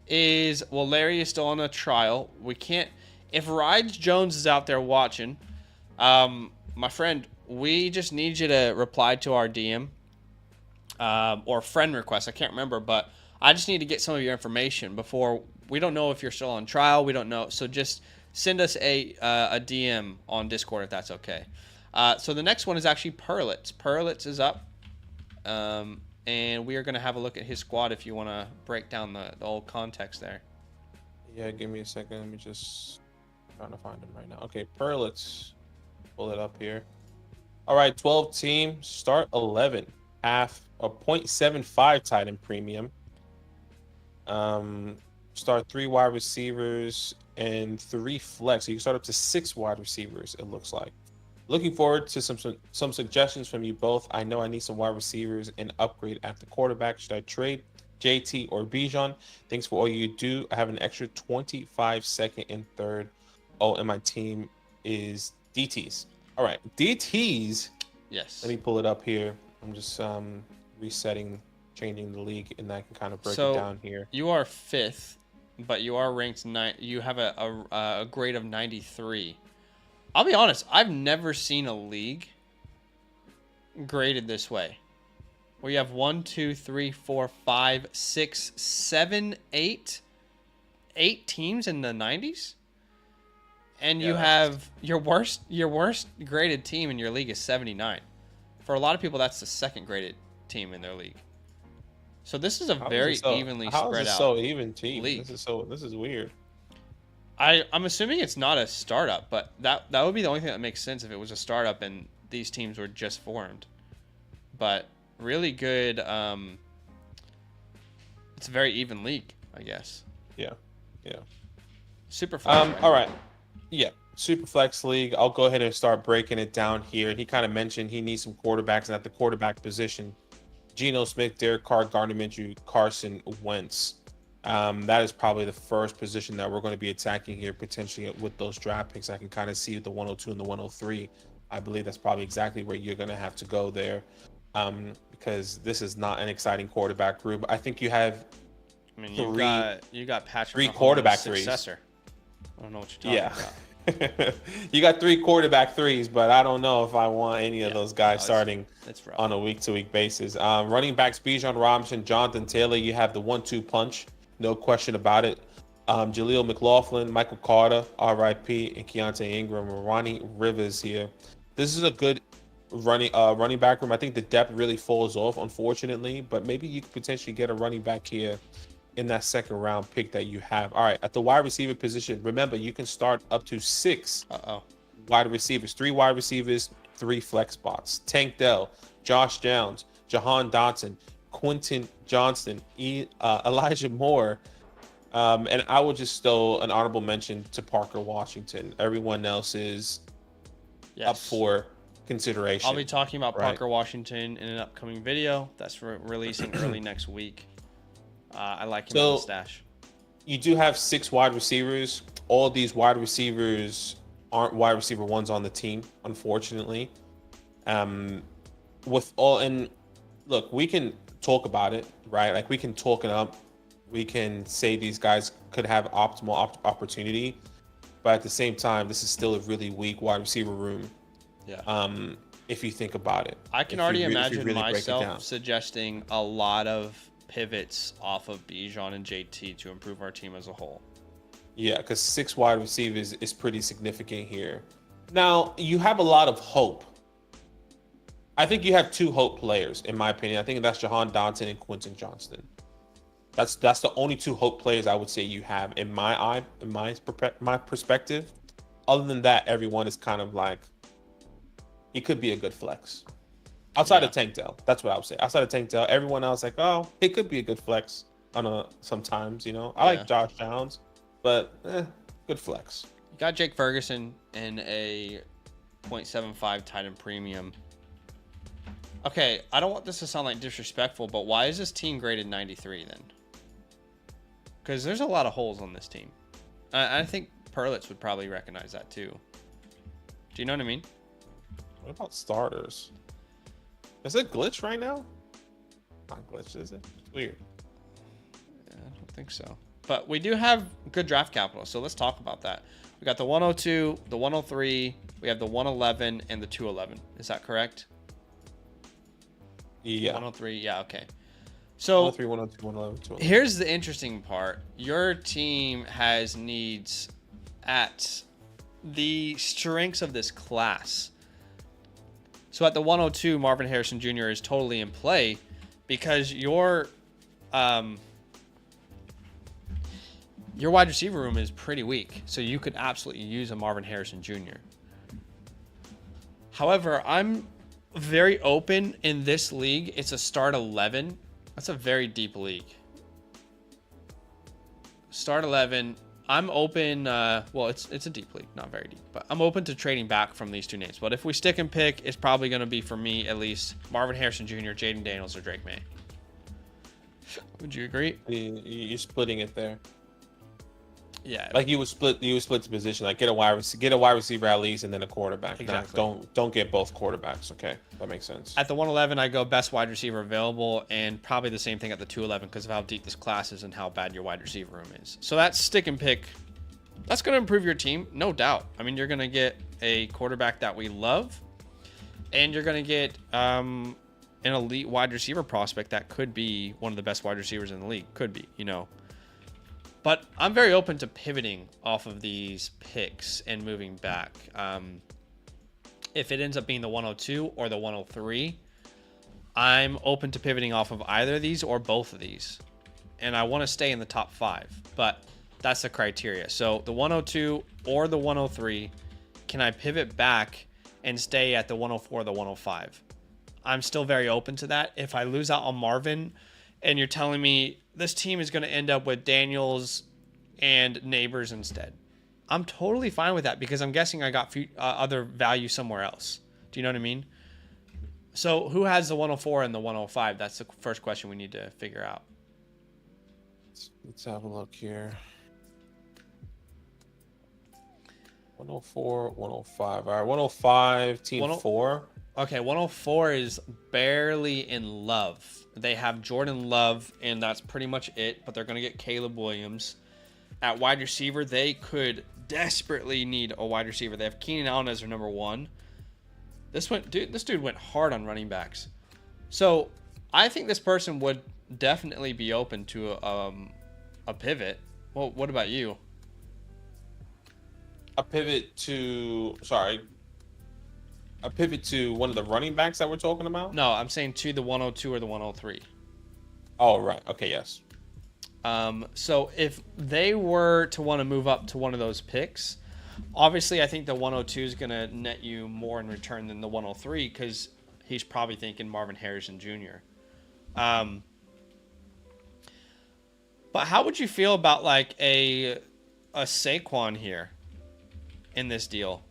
is, well, Larry is still on a trial. We can't, if Rides Jones is out there watching, my friend, we just need you to reply to our DM or friend request. I can't remember, but I just need to get some of your information before. We don't know if you're still on trial. We don't know. So just send us a DM on Discord if that's okay. So the next one is actually Perlitz. Perlitz is up. And we are going to have a look at his squad if you want to break down the old context there. Yeah, give me a second. Let me just trying to find him right now. Okay, Perlitz. Pull it up here. All right, 12 team, start 11. Half a 0.75 tight end premium. Start 3 wide receivers and 3 flex. So you can start up to 6 wide receivers, it looks like. Looking forward to some suggestions from you both. I know I need some wide receivers and upgrade at the quarterback. Should I trade JT or Bijan? Thanks for all you do. I have an extra 25 second and third. Oh, and my team is DTs. All right, DTs. Yes. Let me pull it up here. I'm just resetting, changing the league, and I can kind of break it down here. You are 5th, but you are ranked 9. You have a grade of 93. I'll be honest, I've never seen a league graded this way, where you have 1, 2, 3, 4, 5, 6, 7, 8 teams in the 90s, and you have your worst graded team in your league is 79. For a lot of people, that's the 2nd graded team in their league. So this is a very evenly spread out. How is it so even team? League. This is weird. I'm assuming it's not a startup, but that would be the only thing that makes sense if it was a startup and these teams were just formed. But really good. It's a very even league, I guess. Yeah. SuperFlex. Right? All right. Yeah. SuperFlex league. I'll go ahead and start breaking it down here. He kind of mentioned he needs some quarterbacks, and at the quarterback position, Geno Smith, Derek Carr, Gardner Minshew, Carson Wentz. That is probably the first position that we're going to be attacking here, potentially with those draft picks. I can kind of see the 102 and the 103. I believe that's probably exactly where you're going to have to go there, because this is not an exciting quarterback group. I think you have you got Patrick 3 Mahomes' quarterback successor. I don't know what you're talking about. You got 3 quarterback threes, but I don't know if I want any of those guys starting rough. on a week-to-week basis. Running backs, Bijan Robinson, Jonathan Taylor. You have the 1-2 punch, no question about it. Jaleel McLaughlin, Michael Carter, RIP, and Keontae Ingram, Ronnie Rivers here. This is a good running back room. I think the depth really falls off, unfortunately, but maybe you could potentially get a running back here in that second round pick that you have. All right, at the wide receiver position, remember you can start up to 6 wide receivers, 3 wide receivers, 3 flex spots. Tank Dell, Josh Downs, Jahan Dotson, Quentin Johnston, Elijah Moore, and I will just throw an honorable mention to Parker Washington. Everyone else is up for consideration. I'll be talking about Parker Washington in an upcoming video that's releasing early next week. I like him in the stash. You do have 6 wide receivers. All these wide receivers aren't wide receiver ones on the team, unfortunately. With all, and look, we can talk about it, right? Like we can talk it up. We can say these guys could have optimal opportunity, but at the same time, this is still a really weak wide receiver room. Yeah. If you think about it, I can already imagine myself suggesting a lot of pivots off of Bijan and JT to improve our team as a whole. Yeah, because 6 wide receivers is pretty significant here. Now, you have a lot of hope. I think you have 2 hope players, in my opinion. I think that's Jahan Dotson and Quentin Johnston. That's the only 2 hope players I would say you have in my perspective. Other than that, everyone is kind of like, he could be a good flex. Outside of Tank Dell, that's what I would say. Outside of Tank Dell, everyone else like, oh, it could be a good flex sometimes, you know. I like Josh Downs, but good flex. You got Jake Ferguson in a 0.75 tight end premium. Okay, I don't want this to sound like disrespectful, but why is this team graded 93 then? Because there's a lot of holes on this team. I think Perlitz would probably recognize that too. Do you know what I mean? What about starters? Is it glitch right now? Not glitch, is it? It's weird. Yeah, I don't think so. But we do have good draft capital, so let's talk about that. We got the 102, the 103, we have the 111, and the 211. Is that correct? Yeah. 103, yeah, okay. So 103, 102, 111, 211. Here's the interesting part. Your team has needs at the strengths of this class. So at the 102, Marvin Harrison Jr. is totally in play because your wide receiver room is pretty weak. So you could absolutely use a Marvin Harrison Jr. However, I'm very open in this league. It's a start 11. That's a very deep league. Start 11. I'm open. Well, it's a deep league, not very deep, but I'm open to trading back from these 2 names. But if we stick and pick, it's probably going to be for me at least Marvin Harrison Jr., Jaden Daniels, or Drake May. Would you agree? You're splitting it there. Yeah. Like you would split the position. Like get a wide receiver at least, and then a quarterback. Exactly. Don't get both quarterbacks. Okay, that makes sense. At the 111, I go best wide receiver available, and probably the same thing at the 211 because of how deep this class is and how bad your wide receiver room is. So that stick and pick, that's going to improve your team, no doubt. I mean, you're going to get a quarterback that we love, and you're going to get an elite wide receiver prospect that could be one of the best wide receivers in the league. Could be, you know. But I'm very open to pivoting off of these picks and moving back. If it ends up being the 102 or the 103, I'm open to pivoting off of either of these or both of these. And I want to stay in the top 5, but that's the criteria. So the 102 or the 103, can I pivot back and stay at the 104 or the 105? I'm still very open to that. If I lose out on Marvin and you're telling me this team is going to end up with Daniels and Neighbors instead, I'm totally fine with that because I'm guessing I got other value somewhere else. Do you know what I mean? So who has the 104 and the 105? That's the first question we need to figure out. Let's have a look here. 104, 105. All right, 105, team 4. Okay, 104 is barely in love. They have Jordan Love, and that's pretty much it, but they're going to get Caleb Williams. At wide receiver, they could desperately need a wide receiver. They have Keenan Allen as their number 1. This dude went hard on running backs. So I think this person would definitely be open to a pivot. Well, what about you? A pivot to one of the running backs that we're talking about? No, I'm saying to the 102 or the 103. Oh, right. Okay, yes. So if they were to want to move up to one of those picks, obviously I think the 102 is going to net you more in return than the 103 because he's probably thinking Marvin Harrison Jr. But how would you feel about like a Saquon here in this deal?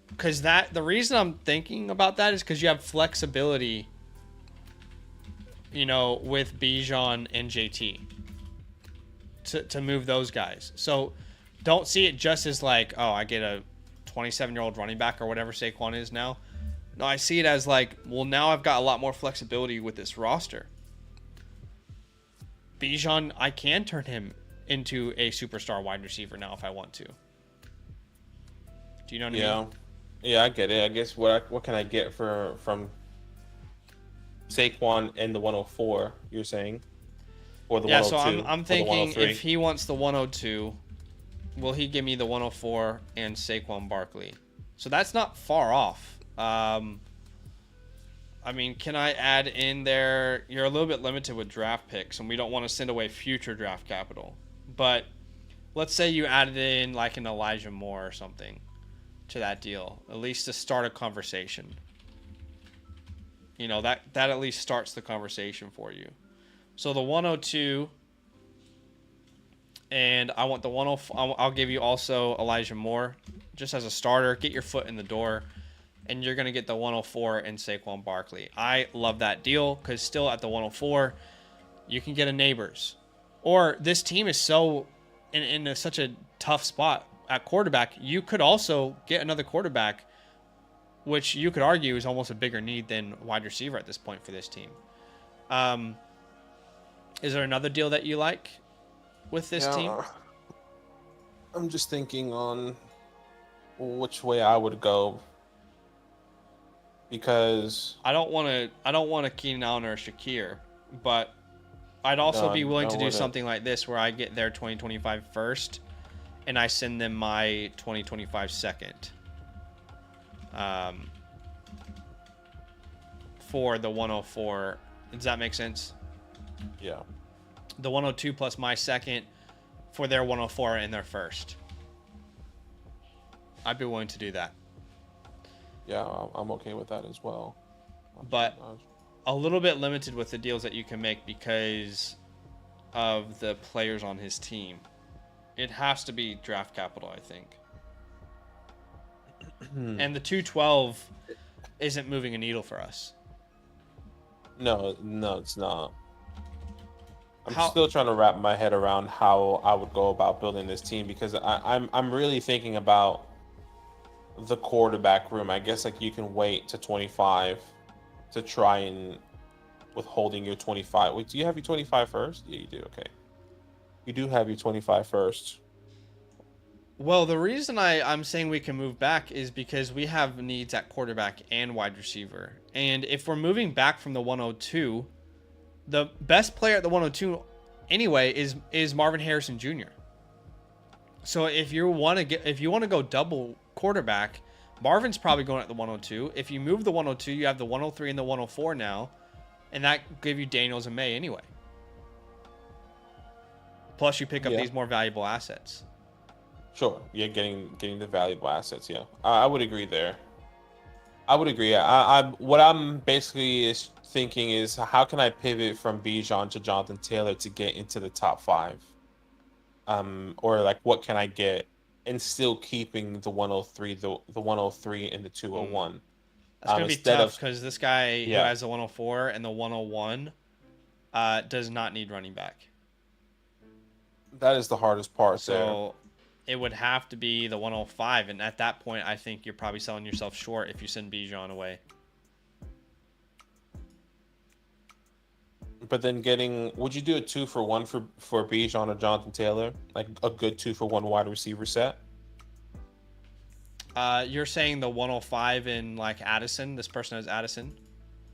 Because the reason I'm thinking about that is because you have flexibility, with Bijan and JT to move those guys. So don't see it just as like, oh, I get a 27-year-old running back or whatever Saquon is now. No, I see it as like, well, now I've got a lot more flexibility with this roster. Bijan, I can turn him into a superstar wide receiver now if I want to. Do you know what I mean? Yeah, I get it. I guess what can I get from Saquon and the 104, you're saying? Or the 102? So I'm thinking if he wants the 102, will he give me the 104 and Saquon Barkley? So that's not far off. I mean, can I add in there? You're a little bit limited with draft picks, and we don't want to send away future draft capital. But let's say you added in like an Elijah Moore or something to that deal, at least to start a conversation. That at least starts the conversation for you. So the 102, and I want the 104. I'll give you also Elijah Moore just as a starter. Get your foot in the door. And you're going to get the 104 and Saquon Barkley. I love that deal because still at the 104, you can get a Neighbors. Or this team is so in such a tough spot at quarterback, you could also get another quarterback, which you could argue is almost a bigger need than wide receiver at this point for this team. Is there another deal that you like with this team? I'm just thinking on which way I would go. Because I don't want a Keenan Allen or a Shakir, but I'd also be willing to do something like this where I get their 2025 first and I send them my 2025 second. For the 104. Does that make sense? Yeah. The 102 plus my second for their 104 and their first. I'd be willing to do that. Yeah, I'm okay with that as well. But a little bit limited with the deals that you can make because of the players on his team. It has to be draft capital, I think. And the 212 isn't moving a needle for us. No, it's not. I'm still trying to wrap my head around how I would go about building this team because I'm really thinking about the quarterback room. I guess like you can wait to 25 to try and withholding your 25. Wait, do you have your 25 first? Yeah, you do. Okay. You do have your 25 first. Well, the reason I'm saying we can move back is because we have needs at quarterback and wide receiver. And if we're moving back from the 102, the best player at the 102 anyway is Marvin Harrison Jr. So if you want to go double quarterback, Marvin's probably going at the 102. If you move the 102, you have the 103 and the 104 now, and that give you Daniels and May anyway. Plus, you pick up these more valuable assets. Sure, yeah, getting the valuable assets. Yeah, I would agree there. I would agree. What I'm basically thinking is how can I pivot from Bijan to Jonathan Taylor to get into the top 5, or like what can I get and still keeping the 103, the 103 and the 201. That's gonna be tough because this guy who has the 104 and the 101 does not need running back. That is the hardest part. So it would have to be the 105, and at that point, I think you're probably selling yourself short if you send Bijan away. but then getting, would you do a 2-for-1 for Bijan or Jonathan Taylor, like a good 2-for-1 wide receiver set? You're saying the 105 in like Addison. This person has Addison.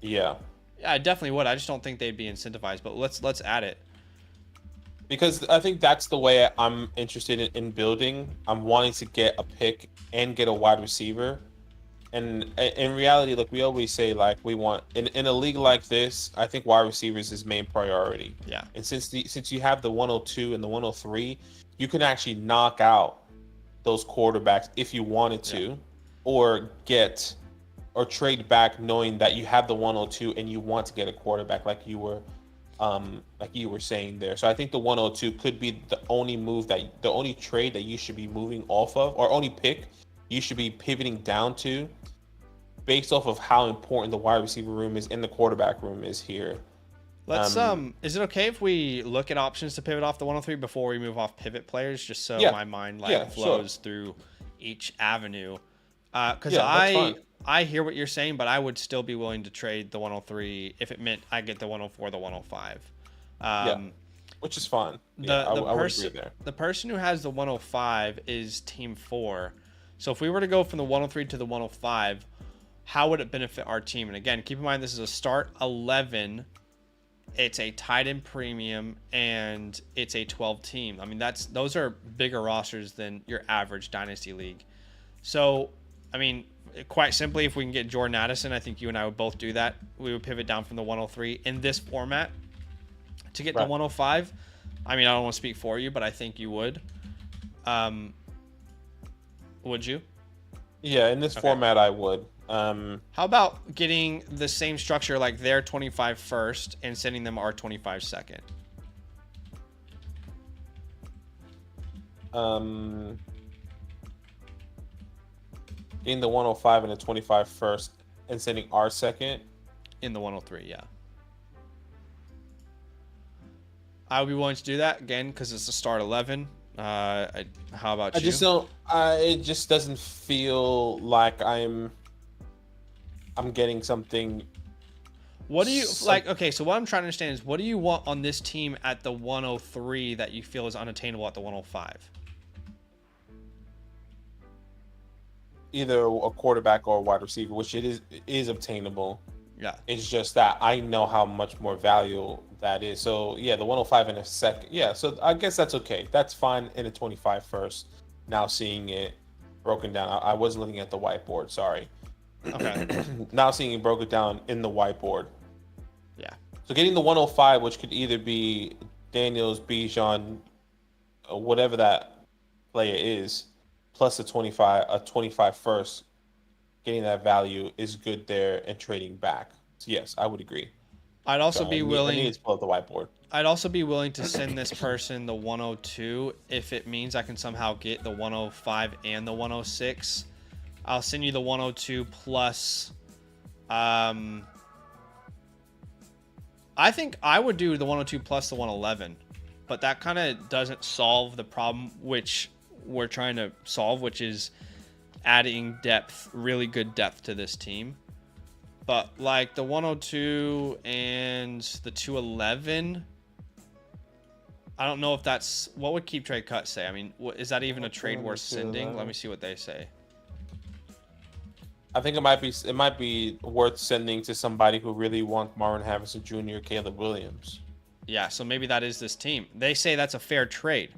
Yeah. Yeah, I definitely would. I just don't think they'd be incentivized. But let's add it. Because I think that's the way I'm interested in building. I'm wanting to get a pick and get a wide receiver. And in reality, like we always say, like we want in a league like this, I think wide receivers is main priority. Yeah. And since you have the 102 and the 103, you can actually knock out those quarterbacks if you wanted to, or trade back knowing that you have the 102 and you want to get a quarterback like you were saying there. So I think the 102 could be the only trade that you should be moving off of, or only pick you should be pivoting down to, based off of how important the wide receiver room is and the quarterback room is here. Let's is it okay if we look at options to pivot off the 103 before we move off pivot players, just so my mind flows through each avenue? Because I hear what you're saying, but I would still be willing to trade the 103 if it meant I get the 104, the 105. Which is fine. I would agree there. The person who has the 105 is Team 4. So if we were to go from the 103 to the 105, how would it benefit our team? And again, keep in mind this is a start 11. It's a tight end premium, and it's a 12 team. I mean, those are bigger rosters than your average Dynasty league. So, I mean, quite simply, if we can get Jordan Addison, I think you and I would both do that. We would pivot down from the 103 in this format to get the 105. I mean, I don't want to speak for you, but I think you would. Would you? Yeah, in this format, I would. How about getting the same structure like their 25 first and sending them our 25 second? Getting the 105 and the 25 first and sending our second in the 103. Yeah, I would be willing to do that again because it's a start 11. How about you? I just don't. It just doesn't feel like I'm getting something. What do you like? Okay, so what I'm trying to understand is what do you want on this team at the 103 that you feel is unattainable at the 105? Either a quarterback or a wide receiver, which it is obtainable. Yeah. It's just that I know how much more value that is. So yeah, the 105 in a second. Yeah, so I guess that's okay. That's fine in a 25 first. Now seeing it broken down. I wasn't looking at the whiteboard, sorry. Okay. Now seeing it broken down in the whiteboard. Yeah. So getting the 105, which could either be Daniels, Bijan, whatever that player is, plus a 25 first, getting that value is good there and trading back. So yes, I would agree. I'd also be willing. I need to pull up the whiteboard. I'd also be willing to send this person the 102 if it means I can somehow get the 105 and the 106. I'll send you the 102 plus. I think I would do the 102 plus the 111, but that kind of doesn't solve the problem which we're trying to solve, which is adding depth, really good depth to this team. But like the 102 and the 211, I don't know if that's what would Keep Trade Cut say. I mean, is that even a trade worth sending? Let me see what they say. I think it might be worth sending to somebody who really wants Marvin Harrison Jr., Caleb Williams. Yeah, so maybe that is this team. They say that's a fair trade.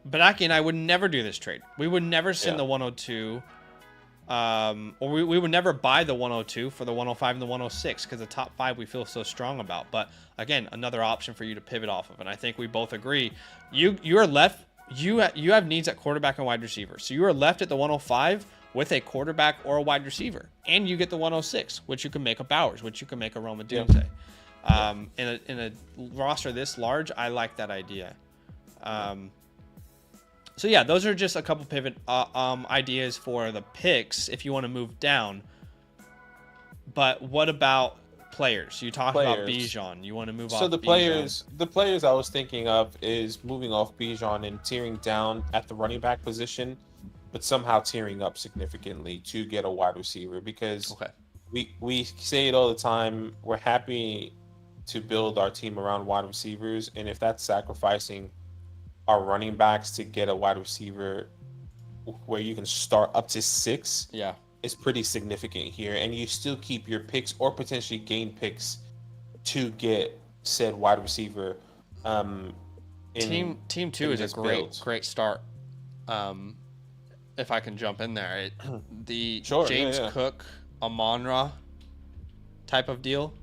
But Aki and I would never do this trade. We would never send the 102. Or we would never buy the 102 for the 105 and the 106 because the top 5 we feel so strong about. But again, another option for you to pivot off of. And I think we both agree. You are left. You have needs at quarterback and wide receiver. So you are left at the 105 with a quarterback or a wide receiver, and you get the 106, which you can make a Bowers, which you can make a Roma Doomsday. In a roster this large, I like that idea. So yeah, those are just a couple pivot ideas for the picks if you want to move down. But what about players? You talked about Bijan. You want to move off. So the players I was thinking of is moving off Bijan and tearing down at the running back position, but somehow tearing up significantly to get a wide receiver, because we say it all the time. We're happy to build our team around wide receivers, and if that's sacrificing our running backs to get a wide receiver where you can start up to 6, Yeah. is pretty significant here, and you still keep your picks or potentially gain picks to get said wide receiver. Team 2 in is a this build. great start. If I can jump in there, the Sure, James yeah. Cook, Amon-Ra type of deal.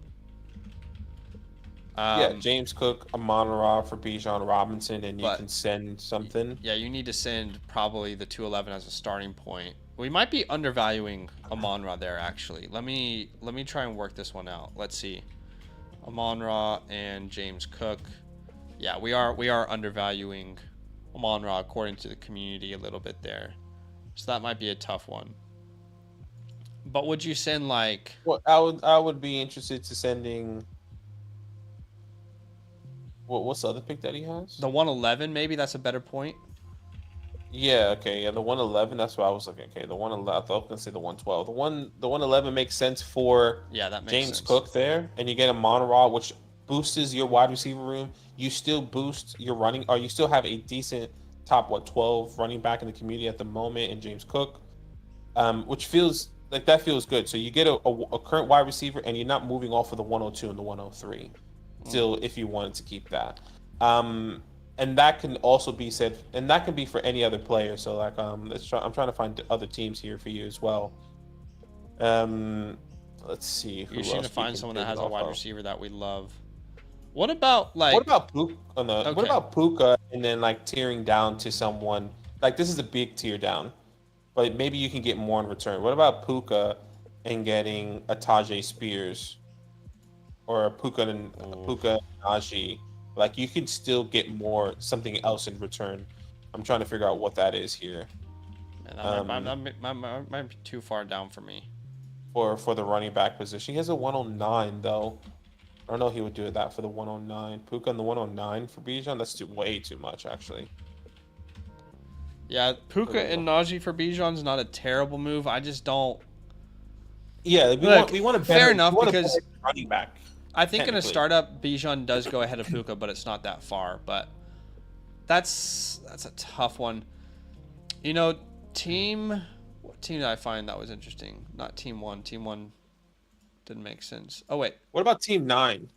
Yeah, James Cook, Amon-Ra for Bijan Robinson, and you but- can send something. Yeah, you need to send probably the 211 as a starting point. We might be undervaluing Amon-Ra there, actually. Let me try and work this one out. Let's see. Amon-Ra and James Cook. Yeah, we are undervaluing Amon-Ra according to the community a little bit there. So that might be a tough one. But would you send like... Well, I would be interested to sending... What's the other pick that he has? The 111, maybe that's a better point. Yeah, okay, yeah, the 111. That's what I was looking. Okay, the 111. I thought I was gonna say the 112. The 111 makes sense for that makes James sense. Cook there, and you get a Amon-Ra, which boosts your wide receiver room. You still boost your running, or you still have a decent top 12 running back in the community at the moment in James Cook, which feels like that feels good. So you get a current wide receiver, and you're not moving off of the 102 and the 103. Still, if you wanted to keep that. And that can also be said, and that can be for any other player. So like, I'm trying to find other teams here for you as well. Let's see. You should find someone that has a wide receiver that we love. What about like? What about Puka? What about Puka? And then like tearing down to someone like this is a big tear down, but maybe you can get more in return. What about Puka and getting a Tajay Spears or a Puka and Najee? Like you can still get more something else in return. I'm trying to figure out what that is here. Man, that might be too far down for me. For the running back position, he has a 109 though. I don't know if he would do that for the 109. Puka and the 109 for Bijan. That's way too much actually. Yeah, Puka and Najee for Bijan's not a terrible move. I just don't. Yeah, we want a better, fair enough because running back. I think in a startup, Bijan does go ahead of Puka, but it's not that far. But that's a tough one. You know, what team did I find that was interesting? Not team 1. Team 1 didn't make sense. Oh wait, What about team 9?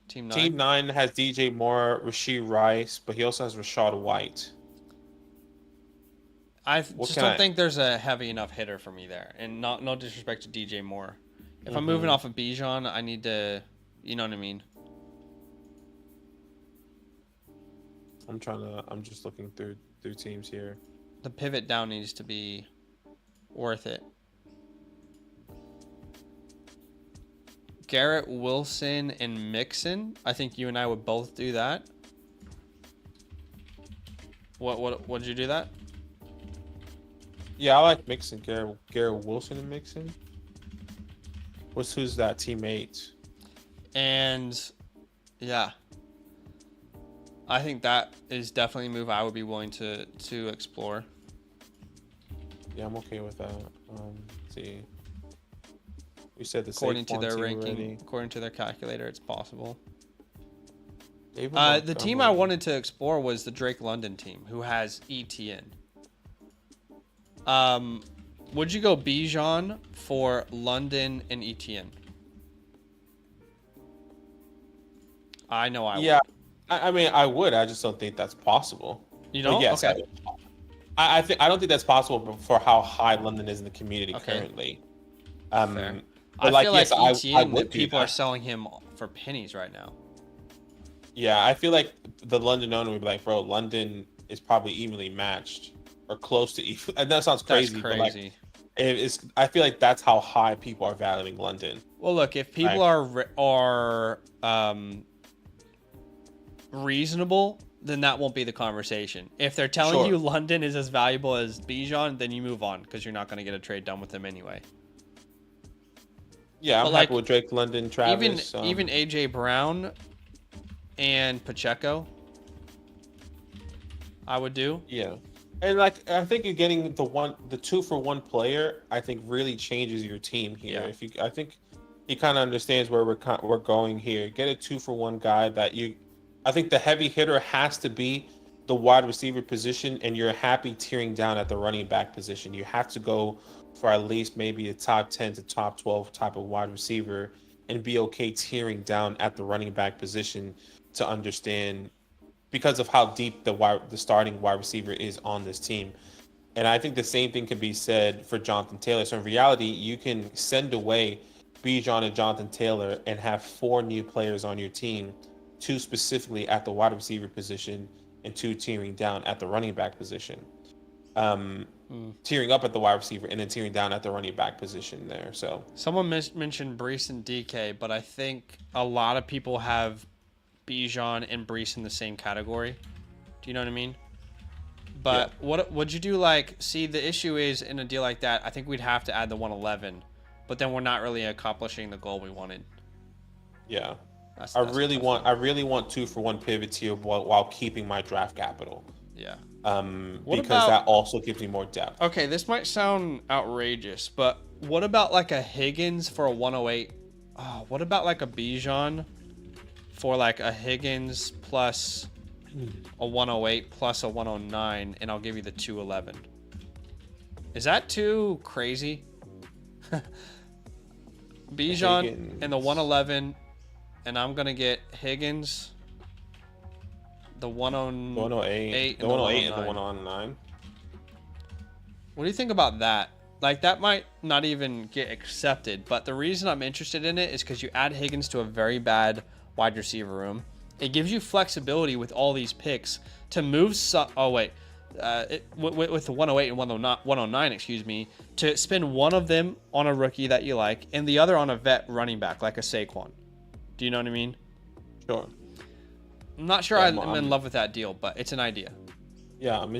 team 9. Team 9 has DJ Moore, Rashee Rice, but he also has Rashad White. I just don't think there's a heavy enough hitter for me there, and no disrespect to DJ Moore. If I'm moving off of Bijan, I need to, you know what I mean. I'm just looking through teams here. The pivot down needs to be worth it. Garrett Wilson and Mixon. I think you and I would both do that. What did you do that? Yeah, I like Mixon. Garrett Wilson and Mixon. Who's that teammate? And yeah, I think that is definitely a move I would be willing to explore. Yeah, I'm okay with that. Let's see. We said the according to Saquon their team ranking, already. according to their calculator, it's possible. David The team I wanted to explore was the Drake London team, who has ETN. Would you go Bijan for London and ETN? I know I would. Yeah, I mean I would. I just don't think that's possible. You don't? Yes, okay. I don't think that's possible for how high London is in the community currently. Fair. But I feel like yes, ETN, I would do people are that. selling him for pennies right now. Yeah, I feel like the London owner would be like, bro, London is probably evenly matched or close to even. And that sounds crazy, That's crazy. but like, I feel like that's how high people are valuing London. Well, look, if people are reasonable, then that won't be the conversation. If they're telling you London is as valuable as Bijan, then you move on because you're not going to get a trade done with him anyway. Yeah, I'm But, happy with Drake London, Travis. Even AJ Brown and Pacheco, I would do. Yeah, and like I think you're getting the 2-for-1 player. I think really changes your team here. Yeah. I think he kind of understands where we're going here. Get a 2-for-1 guy that you. I think the heavy hitter has to be the wide receiver position, and you're happy tearing down at the running back position. You have to go for at least maybe a top 10 to top 12 type of wide receiver, and be okay tearing down at the running back position to understand because of how deep the starting wide receiver is on this team. And I think the same thing can be said for Jonathan Taylor. So in reality, you can send away Bijan and Jonathan Taylor and have 4 new players on your team, 2 specifically at the wide receiver position and 2 tearing down at the running back position. Tearing up at the wide receiver and then tearing down at the running back position there. So someone mentioned Brees and DK, but I think a lot of people have Bijan and Brees in the same category. Do you know what I mean? But yeah. What would you do? Like, see, the issue is in a deal like that, I think we'd have to add the 111, but then we're not really accomplishing the goal we wanted. Yeah, I really want 2-for-1 pivots here while keeping my draft capital. Yeah. Because that also gives me more depth. Okay, this might sound outrageous, but what about like a Higgins for a 108? Oh, what about like a Bijan for like a Higgins plus a 108 plus a 109, and I'll give you the 211. Is that too crazy? Bijan and the 111, and I'm gonna get Higgins, the 108, the 108 and the 109. What do you think about that? Like, that might not even get accepted, but the reason I'm interested in it is because you add Higgins to a very bad wide receiver room. It gives you flexibility with all these picks to move. With the 108 and 109, excuse me, to spend one of them on a rookie that you like and the other on a vet running back like a Saquon. Do you know what I mean? Sure. I'm not sure I'm in love with that deal, but it's an idea. Yeah, I'm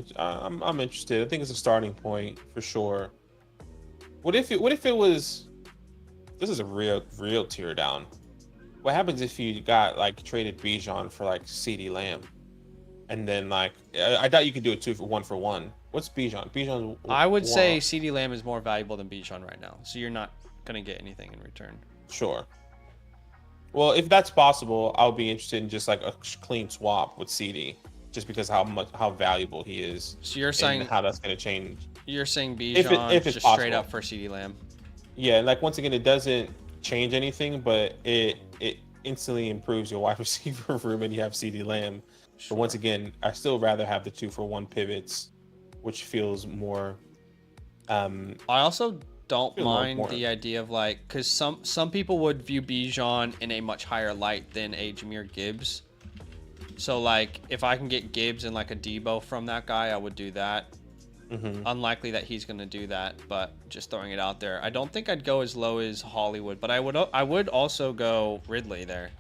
interested. I think it's a starting point for sure. What if it was? This is a real tear down. What happens if you got like traded Bijan for like CeeDee Lamb, and then like I doubt you could do a 2-for-1. What's Bijan? Bijan. I would say CeeDee Lamb is more valuable than Bijan right now, so you're not gonna get anything in return. Sure. Well, if that's possible, I'll be interested in just like a clean swap with CD, just because how valuable he is. So you're saying how that's gonna change? You're saying Bijan if it's just possible. Straight up for CeeDee Lamb. Yeah, like once again, it doesn't change anything, but it instantly improves your wide receiver room, and you have CeeDee Lamb. Sure. But once again, I still rather have the 2-for-1 pivots, which feels more. I also don't mind the idea of like, because some people would view Bijan in a much higher light than a Jahmyr Gibbs. So like, if I can get Gibbs and like a Debo from that guy, I would do that. Mm-hmm. Unlikely that he's going to do that, but just throwing it out there. I don't think I'd go as low as Hollywood, but I would also go Ridley there.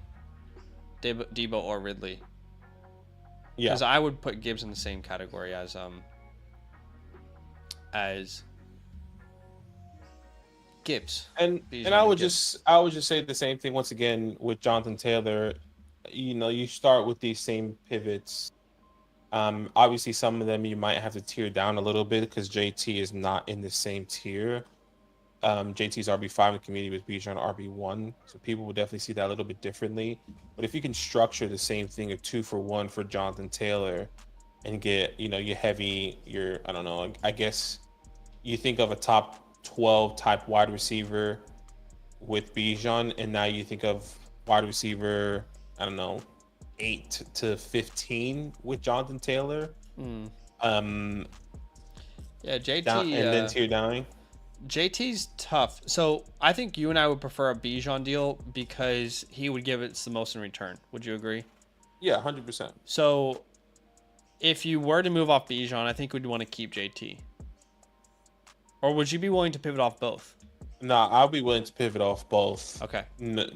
Debo or Ridley. Yeah. Because I would put Gibbs in the same category as Gibbs. And I would just say the same thing once again with Jonathan Taylor. You know, you start with these same pivots. Obviously, some of them you might have to tear down a little bit because JT is not in the same tier. JT's RB5 in the community with Bijan RB1, so people will definitely see that a little bit differently. But if you can structure the same thing of 2-for-1 for Jonathan Taylor and get, you know, I don't know, I guess you think of a top 12 type wide receiver with Bijan, and now you think of wide receiver, I don't know, 8 to 15 with Jonathan Taylor. Yeah, JT and then tear down. JT's tough. So I think you and I would prefer a Bijan deal because he would give us the most in return. Would you agree? Yeah, 100%. So if you were to move off Bijan, I think we'd want to keep JT. Or would you be willing to pivot off both? Nah, I'll be willing to pivot off both. Okay.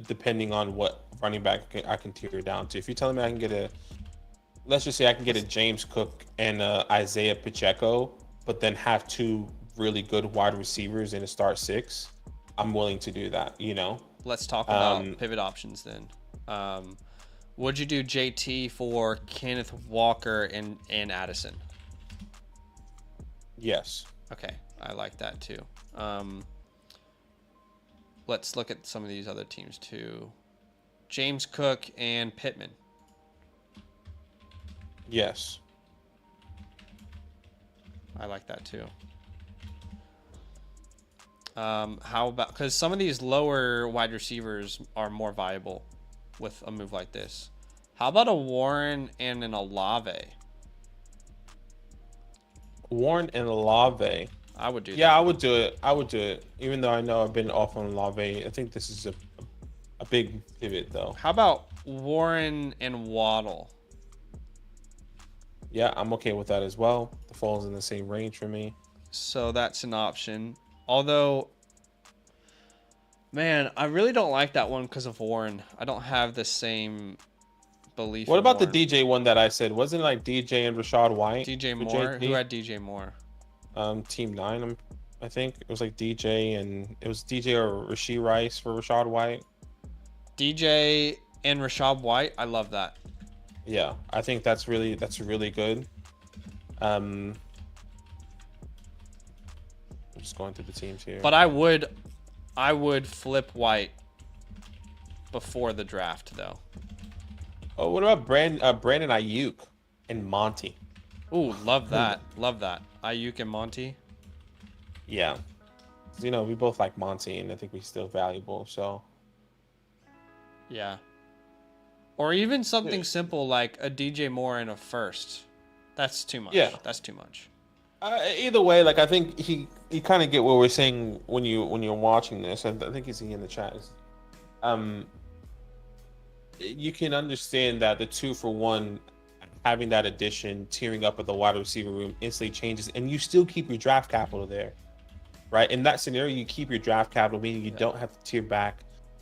Depending on what running back I can tear down to. If you're telling me I can get let's just say I can get a James Cook and Isaiah Pacheco, but then have 2 really good wide receivers in a start 6, I'm willing to do that, you know? Let's talk about pivot options then. Would you do JT for Kenneth Walker and Addison? Yes. Okay, I like that too. let's look at some of these other teams too. James Cook and Pittman. Yes. I like that too. How about, because some of these lower wide receivers are more viable with a move like this. How about a Warren and an Olave? Warren and Olave. I would do that. Yeah, I would do it. I would do it. Even though I know I've been off on Olave, I think this is a big pivot, though. How about Warren and Waddle? Yeah, I'm okay with that as well. The falls in the same range for me. So that's an option. Although, man, I really don't like that one because of Warren. I don't have the same belief. What about Warren. the DJ one that I said? Wasn't it like DJ and Rashad White? DJ Moore? Who had DJ Moore? Team 9, I think. It was like DJ and it was DJ or Rashee Rice for Rashad White. DJ and Rashad White. I love that. Yeah, I think that's really good. I'm just going through the teams here. But I would flip White before the draft, though. Oh, what about Brandon Ayuk and Monty? Ooh, love that. Love that. Ayuk and Monty. Yeah. You know, we both like Monty, and I think we're still valuable, so. Yeah. Or even something simple like a DJ Moore and a first. That's too much. Yeah. That's too much. Either way, like I think you kind of get what we're saying when you're watching this. I think he's in the chat. You can understand that the 2-for-1, having that addition, tearing up at the wide receiver room instantly changes, and you still keep your draft capital there, right? In that scenario, you keep your draft capital, meaning you don't have to tier back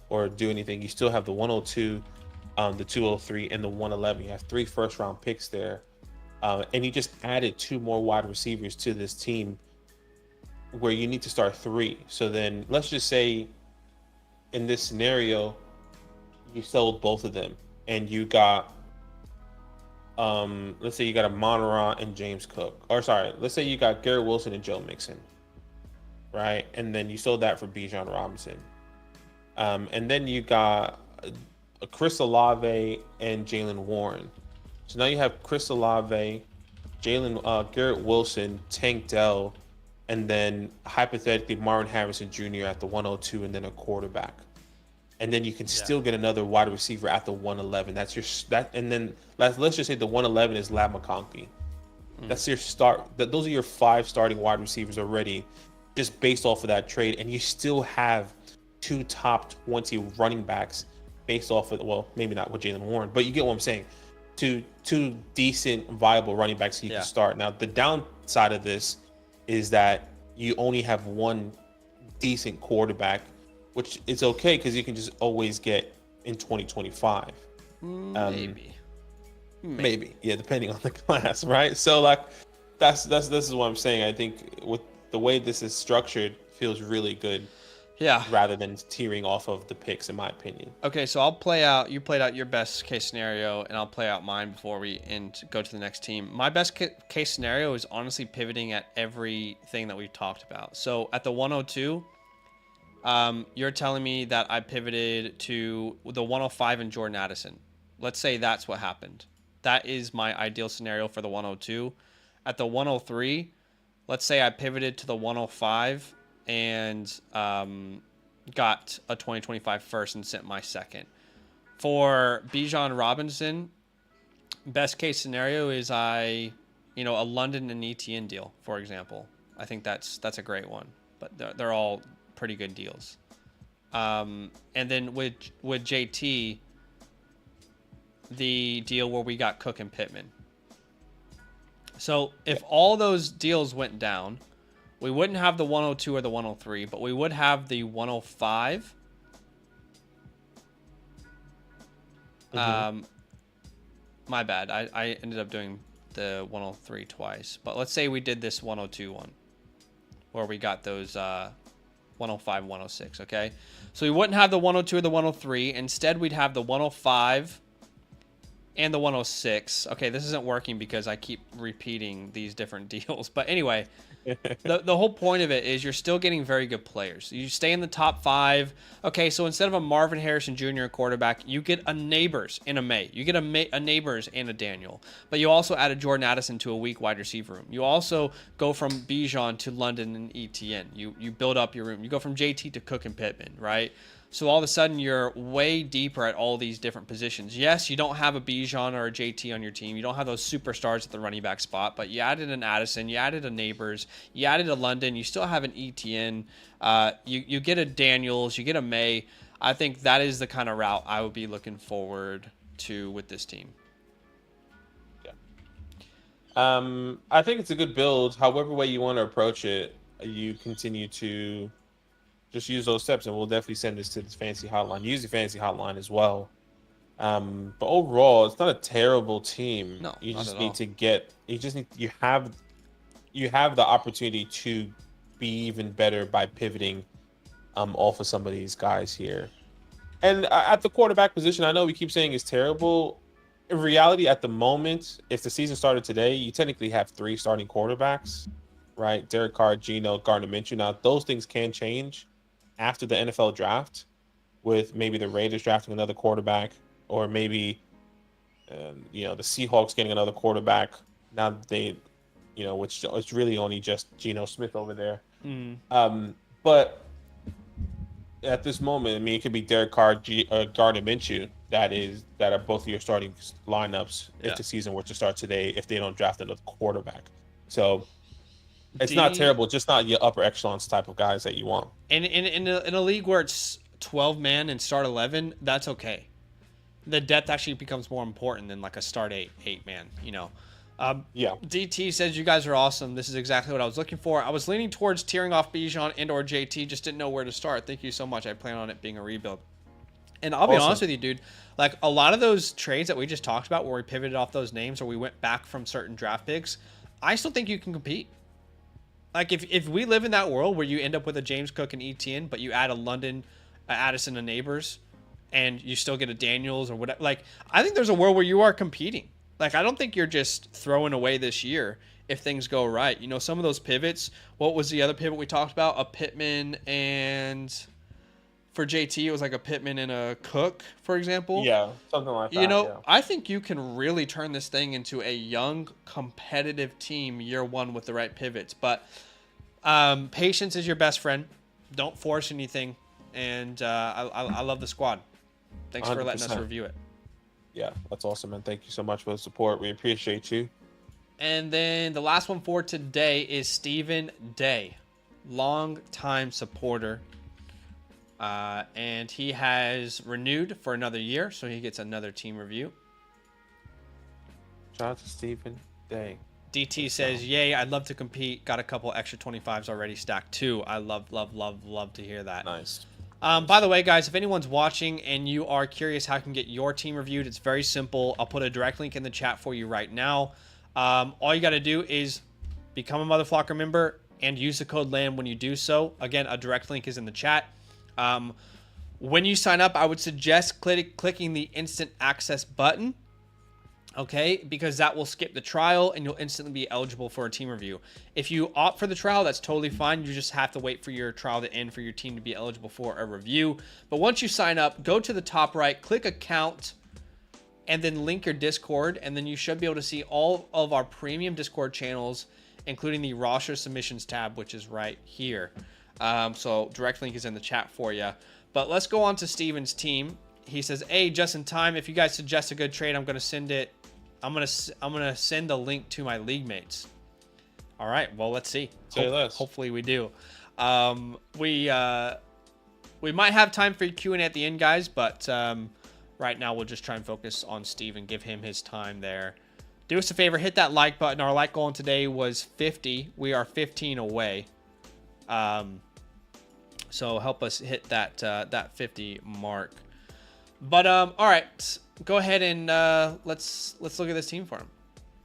or do anything. You still have the 102, the 203, and the 111. You have 3 first-round picks there. And you just added 2 more wide receivers to this team where you need to start 3. So then let's just say in this scenario, you sold both of them and you got, let's say you got a Monteron and James Cook. Or sorry, let's say you got Garrett Wilson and Joe Mixon, right? And then you sold that for Bijan Robinson. And then you got Chris Olave and Jalen Warren. So now you have Chris Olave, Garrett Wilson, Tank Dell, and then hypothetically Marvin Harrison Jr. at the 102, and then a quarterback. And then you can still get another wide receiver at the 111. And then let's just say the 111 is Lab McConkey. That's your start. Those are your 5 starting wide receivers already, just based off of that trade. And you still have 2 top 20 running backs based off of, well, maybe not with Jalen Warren, but you get what I'm saying. Two decent, viable running backs you can start. Now, the downside of this is that you only have 1 decent quarterback, which is okay because you can just always get in 2025. Maybe. Yeah, depending on the class, right? So like, this is what I'm saying. I think with the way this is structured, feels really good. Yeah. Rather than tearing off of the picks, in my opinion. Okay, so you played out your best case scenario, and I'll play out mine before we go to the next team. My best case scenario is honestly pivoting at everything that we've talked about. So at the 102, you're telling me that I pivoted to the 105 and Jordan Addison. Let's say that's what happened. That is my ideal scenario for the 102. At the 103, let's say I pivoted to the 105 and got a 2025 first and sent my second. For Bijan Robinson, best case scenario is a London and ETN deal, for example. I think that's a great one, but they're all pretty good deals. And then with JT, the deal where we got Cook and Pittman. So if all those deals went down, we wouldn't have the 102 or the 103, but we would have the 105. My bad. I ended up doing the 103 twice. But let's say we did this 102 one, where we got those 105, 106, okay? So we wouldn't have the 102 or the 103. Instead, we'd have the 105 and the 106. Okay, this isn't working because I keep repeating these different deals. But anyway, The whole point of it is you're still getting very good players. You stay in the top 5. Okay, so instead of a Marvin Harrison Jr. quarterback, you get a Neighbors and a May. You get a Neighbors and a Daniel. But you also add a Jordan Addison to a weak wide receiver room. You also go from Bijan to London and ETN. You build up your room. You go from JT to Cook and Pittman, right? So all of a sudden, you're way deeper at all these different positions. Yes, you don't have a Bijan or a JT on your team. You don't have those superstars at the running back spot, but you added an Addison, you added a Neighbors, you added a London, you still have an ETN. You get a Daniels, you get a May. I think that is the kind of route I would be looking forward to with this team. Yeah. I think it's a good build. However way you want to approach it, you continue to just use those steps, and we'll definitely send this to this fantasy hotline. Use the fantasy hotline as well. But overall, it's not a terrible team. No, you not just at need all. to get. You have the opportunity to be even better by pivoting off of some of these guys here. And at the quarterback position, I know we keep saying it's terrible. In reality, at the moment, if the season started today, you technically have 3 starting quarterbacks, right? Derek Carr, Geno, Gardner Minshew. Now, those things can change after the NFL draft, with maybe the Raiders drafting another quarterback, or maybe the Seahawks getting another quarterback. Now that they, which it's really only just Geno Smith over there. But at this moment, I mean, it could be Derek Carr, Gardner Minshew that are both of your starting lineups if the season were to start today, if they don't draft another quarterback. So it's not terrible, just not your upper echelons type of guys that you want. And in a league where it's 12 man and start 11, that's okay. The depth actually becomes more important than like a start 8 man. DT says, you guys are awesome. This is exactly what I was looking for. I was leaning towards tearing off Bijan and or JT, just didn't know where to start. Thank you so much. I plan on it being a rebuild. And I'll be honest with you, dude, like a lot of those trades that we just talked about where we pivoted off those names or we went back from certain draft picks, I still think you can compete. Like if we live in that world where you end up with a James Cook and ETN, but you add a London, Addison and Neighbors, and you still get a Daniels or whatever, like I think there's a world where you are competing. Like I don't think you're just throwing away this year if things go right. Some of those pivots. What was the other pivot we talked about? A Pittman and for JT it was like a Pittman and a Cook, for example. Yeah, something like that. I think you can really turn this thing into a young, competitive team year one with the right pivots. But patience is your best friend. Don't force anything. And I love the squad. Thanks for letting us review it. Yeah, that's awesome, man. Thank you so much for the support. We appreciate you. And then the last one for today is Stephen Day, long-time supporter. And he has renewed for another year, so he gets another team review. Shout out to Stephen Day. DT says, yay, I'd love to compete. Got a couple extra 25s already stacked too. I love to hear that. Nice. By the way, guys, if anyone's watching and you are curious how you can get your team reviewed, it's very simple. I'll put a direct link in the chat for you right now. All you got to do is become a Motherflocker member and use the code LAM when you do so. Again, a direct link is in the chat. When you sign up, I would suggest clicking the instant access button. Okay, because that will skip the trial and you'll instantly be eligible for a team review. If you opt for the trial, that's totally fine. You just have to wait for your trial to end for your team to be eligible for a review. But once you sign up, go to the top right, click account, and then link your Discord, and then you should be able to see all of our premium Discord channels, including the roster submissions tab, which is right here. So direct link is in the chat for you. But let's go on to Steven's team. He says, hey, just in time, if you guys suggest a good trade, I'm going to send it. I'm gonna send the link to my league mates. All right, well, let's see. Hopefully we do. We might have time for Q&A at the end, guys, but right now we'll just try and focus on Steve and give him his time there. Do us a favor, hit that like button. Our like goal today was 50. We are 15 away. So help us hit that 50 mark. But all right, go ahead and let's look at this team for him.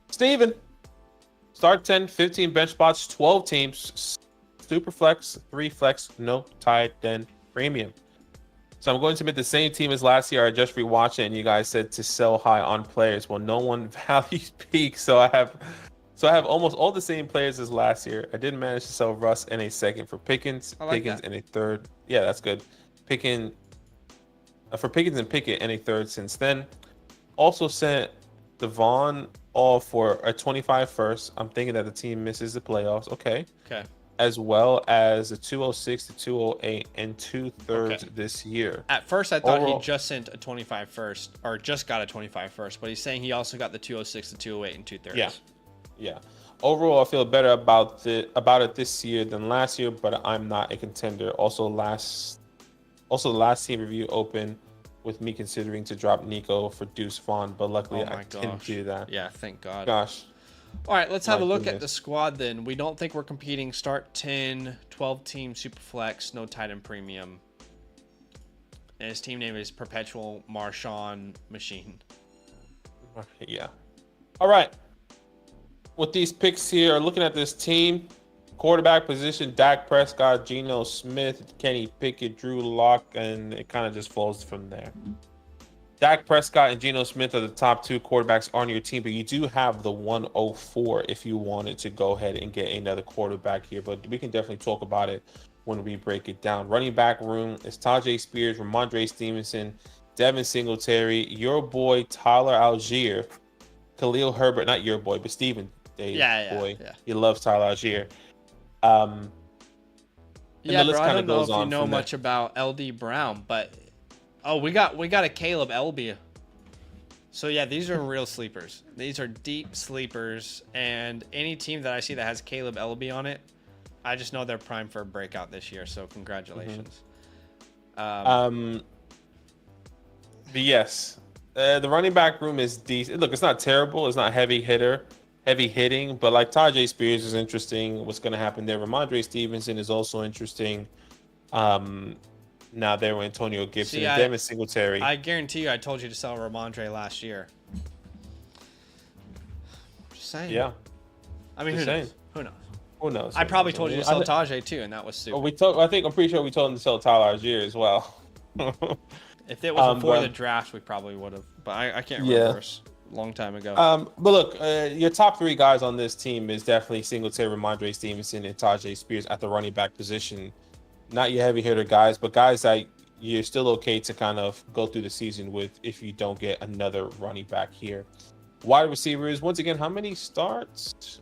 Steven, start 10, 15 bench spots, 12 teams, SuperFlex, 3 flex, no tight end premium. So I'm going to submit the same team as last year. I just rewatched it, and you guys said to sell high on players. Well, no one values peak, so I have So I have almost all the same players as last year. I did manage to sell Russ in a second for Pickens, I like Pickens that. in a third. Yeah, that's good. Pickens for Pickens and Pickett in a third since then. Also sent Devon all for a 25 first. I'm thinking that the team misses the playoffs. Okay. Okay. As well as a 206 to 208 and two-thirds Okay. this year. At first, I thought he Overall, just sent a 25 first, or just got a 25 first, but he's saying he also got the 206 to 208 and two-thirds. yeah, yeah. Overall, I feel better about it this year than last year, but I'm not a contender. Also, the last team review open with me considering to drop Nico for Deuce Vaughn, but luckily I didn't do that. Yeah, thank God. Gosh. All right, let's have a My look at goodness. the squad then. We don't think we're competing. Start 10, 12 team Superflex, no tight end premium. And his team name is Perpetual Marshawn Machine. Yeah. All right. With these picks here, looking at this team, quarterback position, Dak Prescott, Geno Smith, Kenny Pickett, Drew Lock, and it kind of just falls from there. Dak Prescott and Geno Smith are the top two quarterbacks on your team, but you do have the 104 if you wanted to go ahead and get another quarterback here. But we can definitely talk about it when we break it down. Running back room is Tajay Spears, Ramondre Stevenson, Devin Singletary, your boy Tyler Algier, Khalil Herbert, not your boy, but Stephen Dave's boy. Yeah. He loves Tyler Algier. Yeah, the list bro, I kinda don't know goes if you on know from there. much about LD Brown, but we got a Caleb Elby. So yeah, these are real sleepers. These are deep sleepers, and any team that I see that has Caleb Elby on it, I just know they're primed for a breakout this year. So congratulations. But yes, the running back room is decent. Look, it's not terrible. It's not heavy hitting, but like Tajay Spears is interesting. What's going to happen there? Ramondre Stevenson is also interesting. Now there with Antonio Gibson See, and Devin Singletary. I guarantee you, I told you to sell Ramondre last year. Just saying. Yeah, I mean, Just who saying. knows? Who knows? who knows? I probably Who told you to knows? sell Tajay too, and that was stupid. I'm pretty sure we told him to sell Tyler Algier as well. If it was before but- the draft, we probably would have. But I can't Yeah. remember. It's a long time ago. But look, your top three guys on this team is definitely Singletary, Ramondre Stevenson, and Tajay Spears at the running back position. Not your heavy hitter guys, but guys that you're still okay to kind of go through the season with if you don't get another running back here. Wide receivers, once again, how many starts?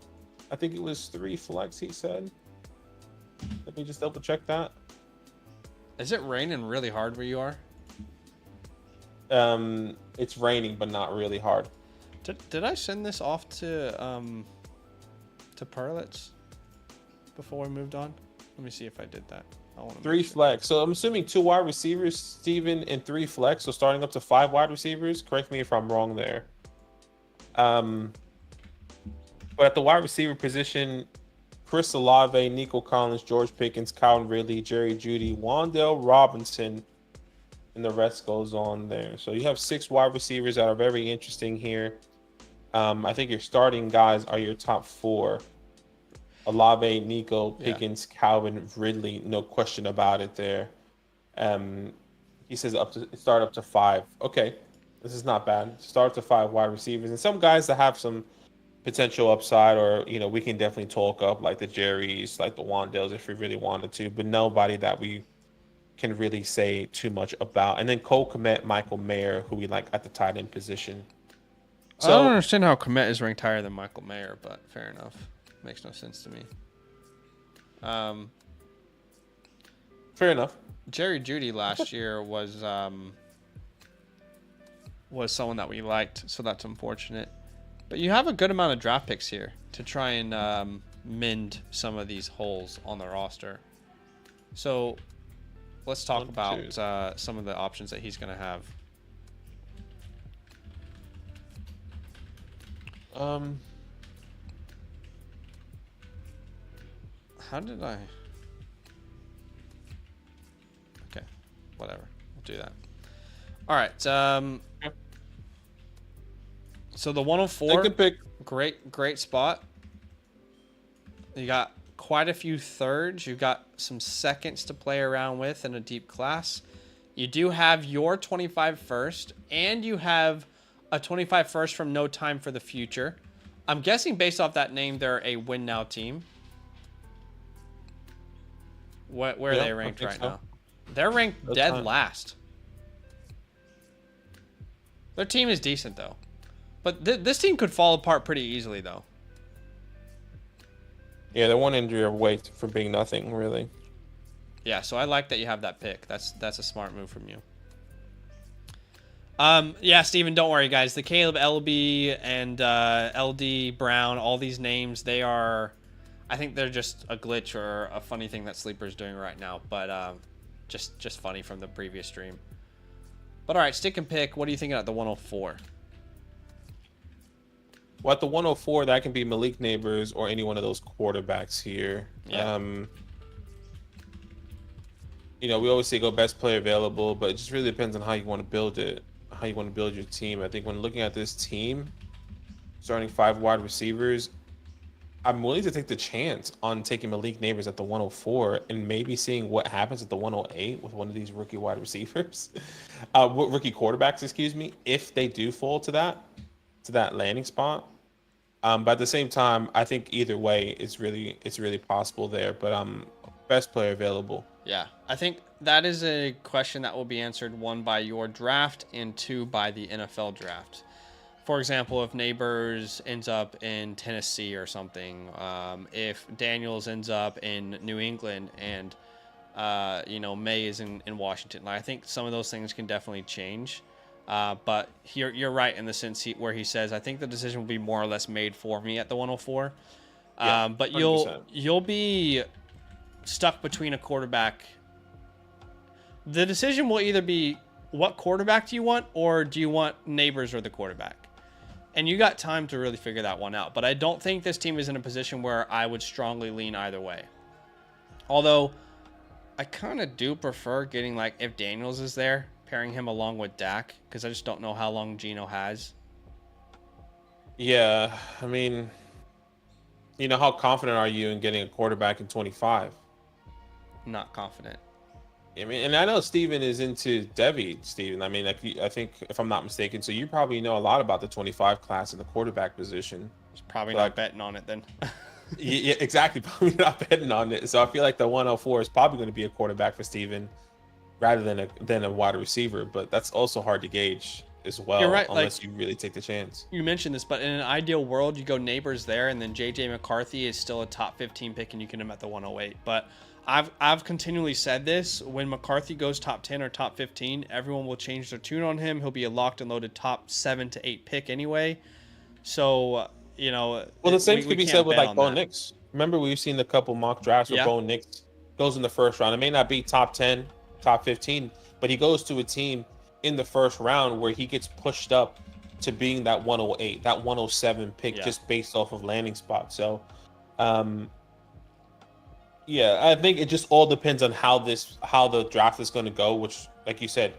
I think it was 3 flex, he said. Let me just double check that. Is it raining really hard where you are? It's raining, but not really hard. Did I send this off to Perlitz before we moved on? Let me see if I did that. I want to 3 flex. So I'm assuming 2 wide receivers, Steven, and 3 flex. So starting up to 5 wide receivers. Correct me if I'm wrong there. But at the wide receiver position, Chris Olave, Nico Collins, George Pickens, Calvin Ridley, Jerry Jeudy, Wandale Robinson, and the rest goes on there. So you have 6 wide receivers that are very interesting here. I think your starting guys are your top 4. Olave, Nico, Pickens, Calvin, Ridley, no question about it there. He says start up to 5. Okay, this is not bad. Start to 5 wide receivers, and some guys that have some potential upside, or we can definitely talk up like the Jerrys, like the Wandales if we really wanted to, but nobody that we can really say too much about. And then Cole Kmet, Michael Mayer, who we like at the tight end position. I don't understand how Komet is ranked higher than Michael Mayer, but fair enough. Makes no sense to me. Fair enough. Jerry Jeudy last year was someone that we liked, so that's unfortunate. But you have a good amount of draft picks here to try and mend some of these holes on the roster. So let's talk about some of the options that he's going to have. How did I? Okay, whatever. We'll do that. All right. So the 104, Take the pick. great spot. You got quite a few thirds. You got some seconds to play around with in a deep class. You do have your 25 first, and you have a 25 first from No Time for the Future. I'm guessing based off that name, they're a win now team. Where are they ranked right now? They're ranked dead last. Their team is decent though, but this team could fall apart pretty easily though. Yeah, they're one injury away from being nothing really. Yeah, so I like that you have that pick. That's a smart move from you. Yeah, Steven, don't worry, guys. The Caleb LB and LD Brown, all these names, they are, I think they're just a glitch or a funny thing that Sleeper's doing right now. But just funny from the previous stream. But all right, stick and pick. What are you thinking at the 104? Well, at the 104, that can be Malik Neighbors or any one of those quarterbacks here. Yeah. You know, we always say go best player available, but it just really depends on how you want to build it, how you want to build your team. I think when looking at this team, starting 5 wide receivers, I'm willing to take the chance on taking Malik Neighbors at the 104 and maybe seeing what happens at the 108 with one of these rookie wide receivers, rookie quarterbacks, excuse me, if they do fall to that landing spot. But at the same time, I think either way, it's really possible there. But best player available. Yeah, I think that is a question that will be answered, 1, by your draft, and 2, by the NFL draft. For example, if Neighbors ends up in Tennessee or something, if Daniels ends up in New England, and you know, May is in Washington, I think some of those things can definitely change. But you're right in the sense where he says, I think the decision will be more or less made for me at the 104. Yeah, but 100%. you'll be stuck between a quarterback. The decision will either be what quarterback do you want, or do you want Neighbors or the quarterback? And you got time to really figure that one out. But I don't think this team is in a position where I would strongly lean either way. Although I kind of do prefer getting, like, if Daniels is there, pairing him along with Dak, because I just don't know how long Geno has. Yeah, I mean, you know, how confident are you in getting a quarterback in 25? Not confident. I mean, and I know Steven is into Devi, Steven. I mean, I think, if I'm not mistaken, so you probably know a lot about the 25 class and the quarterback position. He's probably not betting on it then. Yeah, exactly. Probably not betting on it. So I feel like the 104 is probably going to be a quarterback for Steven rather than a wide receiver. But that's also hard to gauge as well. You're right, unless you really take the chance. You mentioned this, but in an ideal world, you go Neighbors there, and then JJ McCarthy is still a top 15 pick, and you get him at the 108. But I've continually said this: when McCarthy goes top 10 or top 15, everyone will change their tune on him. He'll be a locked and loaded top 7 to 8 pick anyway. So you know, well, the same could be said with like Bo Nix. Remember, we've seen a couple mock drafts where Bo Nix goes in the first round. It may not be top 10, top 15, but he goes to a team in the first round where he gets pushed up to being that 108, that 107 pick just based off of landing spot. So, yeah, I think it just all depends on how the draft is going to go, which, like you said,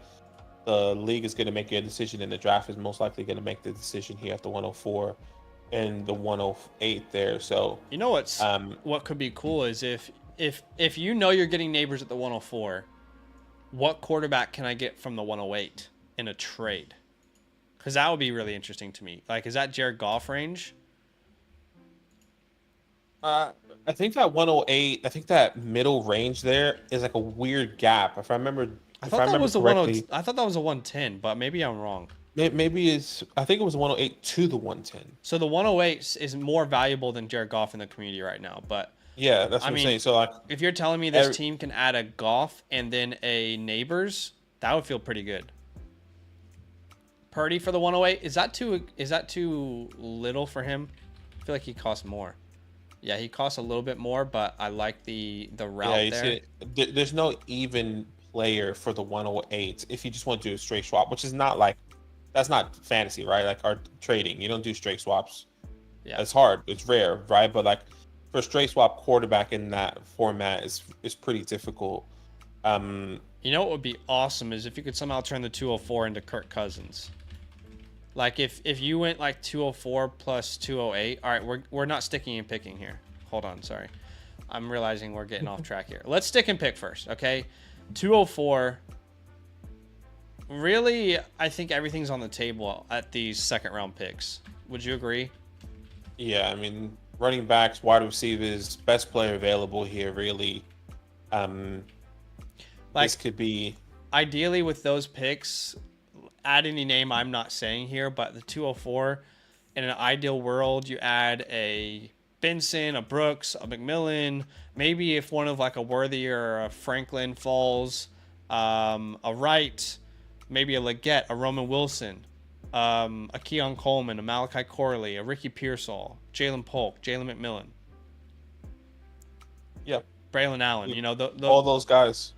the league is going to make a decision, and the draft is most likely going to make the decision here at the 104 and the 108 there. So, you know what could be cool is if you know you're getting Neighbors at the 104, what quarterback can I get from the 108 in a trade? Because that would be really interesting to me. Like, is that Jared Goff range? I think that 108, I think that middle range there is like a weird gap. If I remember, I thought that was a 110. I thought that was a 110, but maybe I'm wrong. Maybe I think it was 108 to the 110. So the 108 is more valuable than Jared Goff in the community right now. But yeah, that's what I'm saying. So like, if you're telling me this team can add a Goff and then a Neighbors, that would feel pretty good. Purdy for the 108, is that too little for him? I feel like he costs more. Yeah, he costs a little bit more, but I like the route there. See, there's no even player for the 108 if you just want to do a straight swap, which is not like, that's not fantasy, right? Like our trading, you don't do straight swaps. Yeah, it's hard, it's rare, right? But like for straight swap quarterback in that format is pretty difficult. You know what would be awesome is if you could somehow turn the 204 into Kirk Cousins. Like if you went like 204 plus 208. All right, we're not sticking and picking here. Hold on, sorry. I'm realizing we're getting off track here. Let's stick and pick first, okay? 204. Really, I think everything's on the table at these second round picks. Would you agree? Yeah, I mean, running backs, wide receivers, best player available here, really. Um, Like, this could be. ideally with those picks, add any name I'm not saying here, but the 204, in an ideal world, you add a Benson, a Brooks, a McMillan, maybe if one of like a Worthy or a Franklin falls, a Wright, maybe a Leggett, a Roman Wilson, a Keon Coleman, a Malachi Corley, a Ricky Pearsall, Jalen Polk, Jalen McMillan, Yeah, Braylon Allen. You know, all those guys.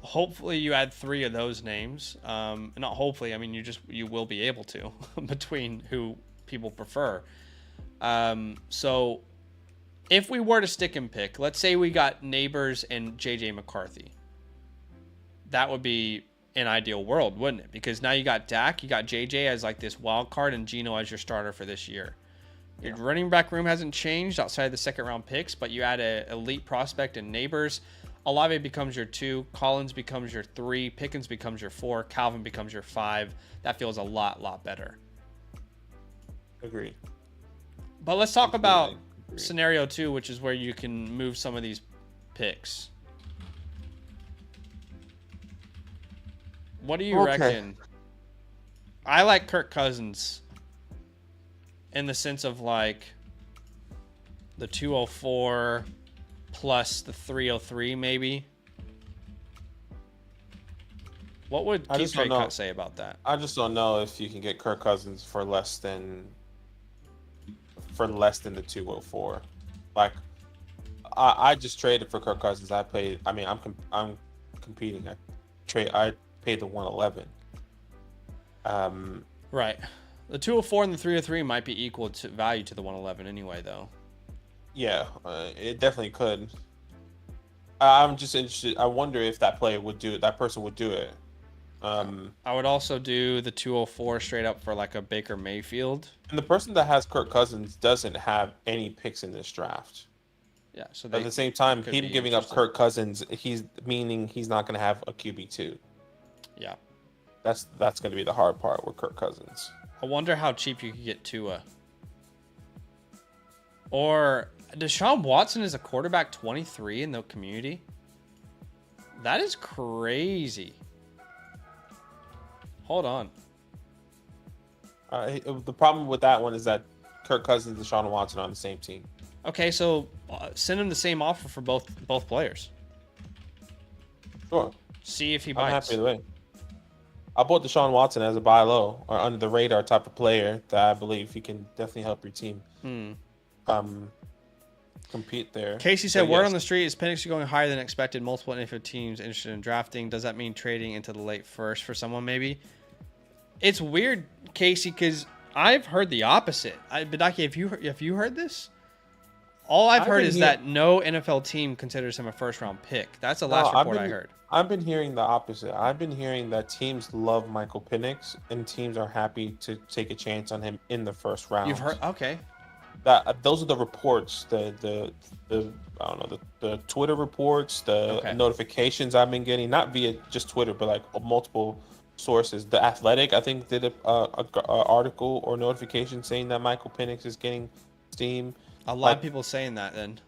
hopefully you add 3 of those names. Not hopefully, I mean you will be able to between who people prefer. So if we were to stick and pick, let's say we got Neighbors and JJ McCarthy. That would be an ideal world, wouldn't it? Because now you got Dak, you got JJ as like this wild card, and Geno as your starter for this year. Your running back room hasn't changed outside of the second round picks, but you add a elite prospect and Neighbors. Olave becomes your 2, Collins becomes your 3, Pickens becomes your 4, Calvin becomes your 5. That feels a lot better. Agreed. But let's talk about Agreed. scenario 2, which is where you can move some of these picks. What do you reckon? I like Kirk Cousins in the sense of like the 204 plus the 303 maybe. What would Keith Cut say about that? I just don't know if you can get Kirk Cousins for less than the 204. Like I just traded for Kirk Cousins. I'm competing. I paid the 111. Right. The 204 and the 303 might be equal to value to the 111 anyway, though. Yeah, it definitely could. I'm just interested. I wonder if that player would do it. That person would do it. I would also do the 204 straight up for like a Baker Mayfield. And the person that has Kirk Cousins doesn't have any picks in this draft. Yeah. So at the same time, him giving up Kirk Cousins, he's not going to have a QB2. Yeah. That's going to be the hard part with Kirk Cousins. I wonder how cheap you could get Tua. Or Deshaun Watson is a quarterback 23 in the community. That is crazy. Hold on. The problem with that one is that Kirk Cousins and Deshaun Watson are on the same team. Okay, so send him the same offer for both players. Sure. See if he bites. I'm happy either way. I bought Deshaun Watson as a buy low or under the radar type of player that I believe he can definitely help your team compete there. Casey said, word on the street is Penix going higher than expected. Multiple NFL teams interested in drafting. Does that mean trading into the late first for someone maybe? It's weird, Casey, because I've heard the opposite. Badaki, have you heard this? All I've heard is that no NFL team considers him a first-round pick. That's the last report I heard. I've been hearing the opposite. I've been hearing that teams love Michael Penix and teams are happy to take a chance on him in the first round. You've heard? Okay. Those are the reports. The I don't know, the Twitter reports, the notifications I've been getting, not via just Twitter, but like multiple sources. The Athletic, I think, did a article or notification saying that Michael Penix is getting steam. A lot of people saying that then.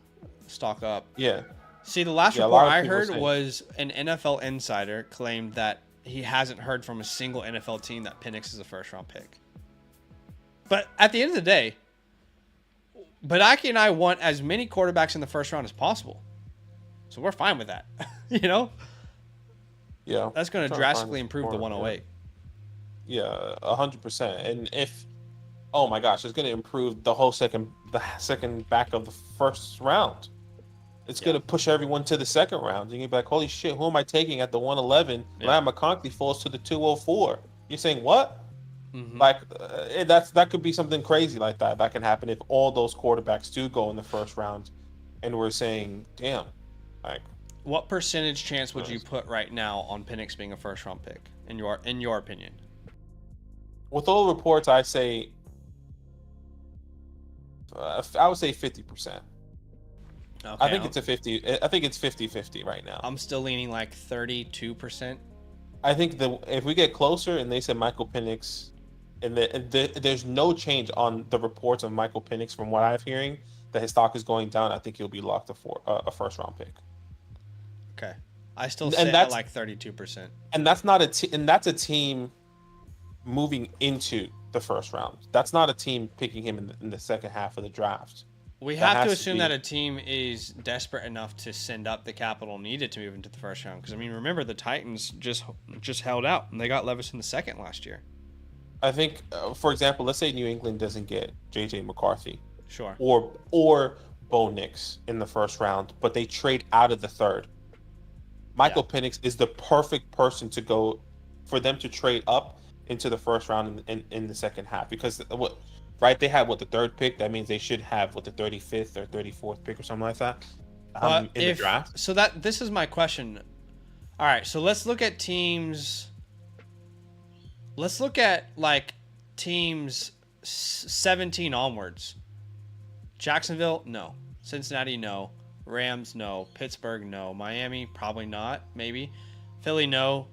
Stock up. Yeah. See, the last report I heard was an NFL insider claimed that he hasn't heard from a single NFL team that Penix is a first-round pick. But at the end of the day, Badaki and I want as many quarterbacks in the first round as possible. So we're fine with that. You know? Yeah. That's going to drastically improve the 108. Yeah, 100%. And if, oh my gosh, it's going to improve the second back of the first round. It's going to push everyone to the second round. You're going to be like, holy shit, who am I taking at the 111? Yeah. Ryan McConkey falls to the 204. You're saying, what? Mm-hmm. Like, that could be something crazy like that. That can happen if all those quarterbacks do go in the first round. And we're saying, damn. Like, what percentage chance would you put right now on Penix being a first-round pick, in your opinion? With all reports, I say, I would say 50%. Okay, I think it's 50-50 right now. I'm still leaning like 32%. I think if we get closer and they say Michael Penix there's no change on the reports of Michael Penix from what I'm hearing that his stock is going down. I think he'll be locked for a first round pick. Okay. I still And sit at like 32%. And that's not and that's a team moving into the first round. That's not a team picking him in the second half of the draft. We have to assume that a team is desperate enough to send up the capital needed to move into the first round. Because, I mean, remember, the Titans just held out, and they got Levis in the second last year. I think, for example, let's say New England doesn't get J.J. McCarthy. Sure. Or Bo Nix in the first round, but they trade out of the third. Michael Penix is the perfect person to go for them to trade up into the first round in the second half. Because right, they have the third pick. That means they should have the 35th or 34th pick or something like that in the draft. So this is my question. All right, so let's look at teams. Let's look at like teams 17 onwards. Jacksonville, no. Cincinnati, no. Rams, no. Pittsburgh, no. Miami, probably not. Maybe. Philly, no.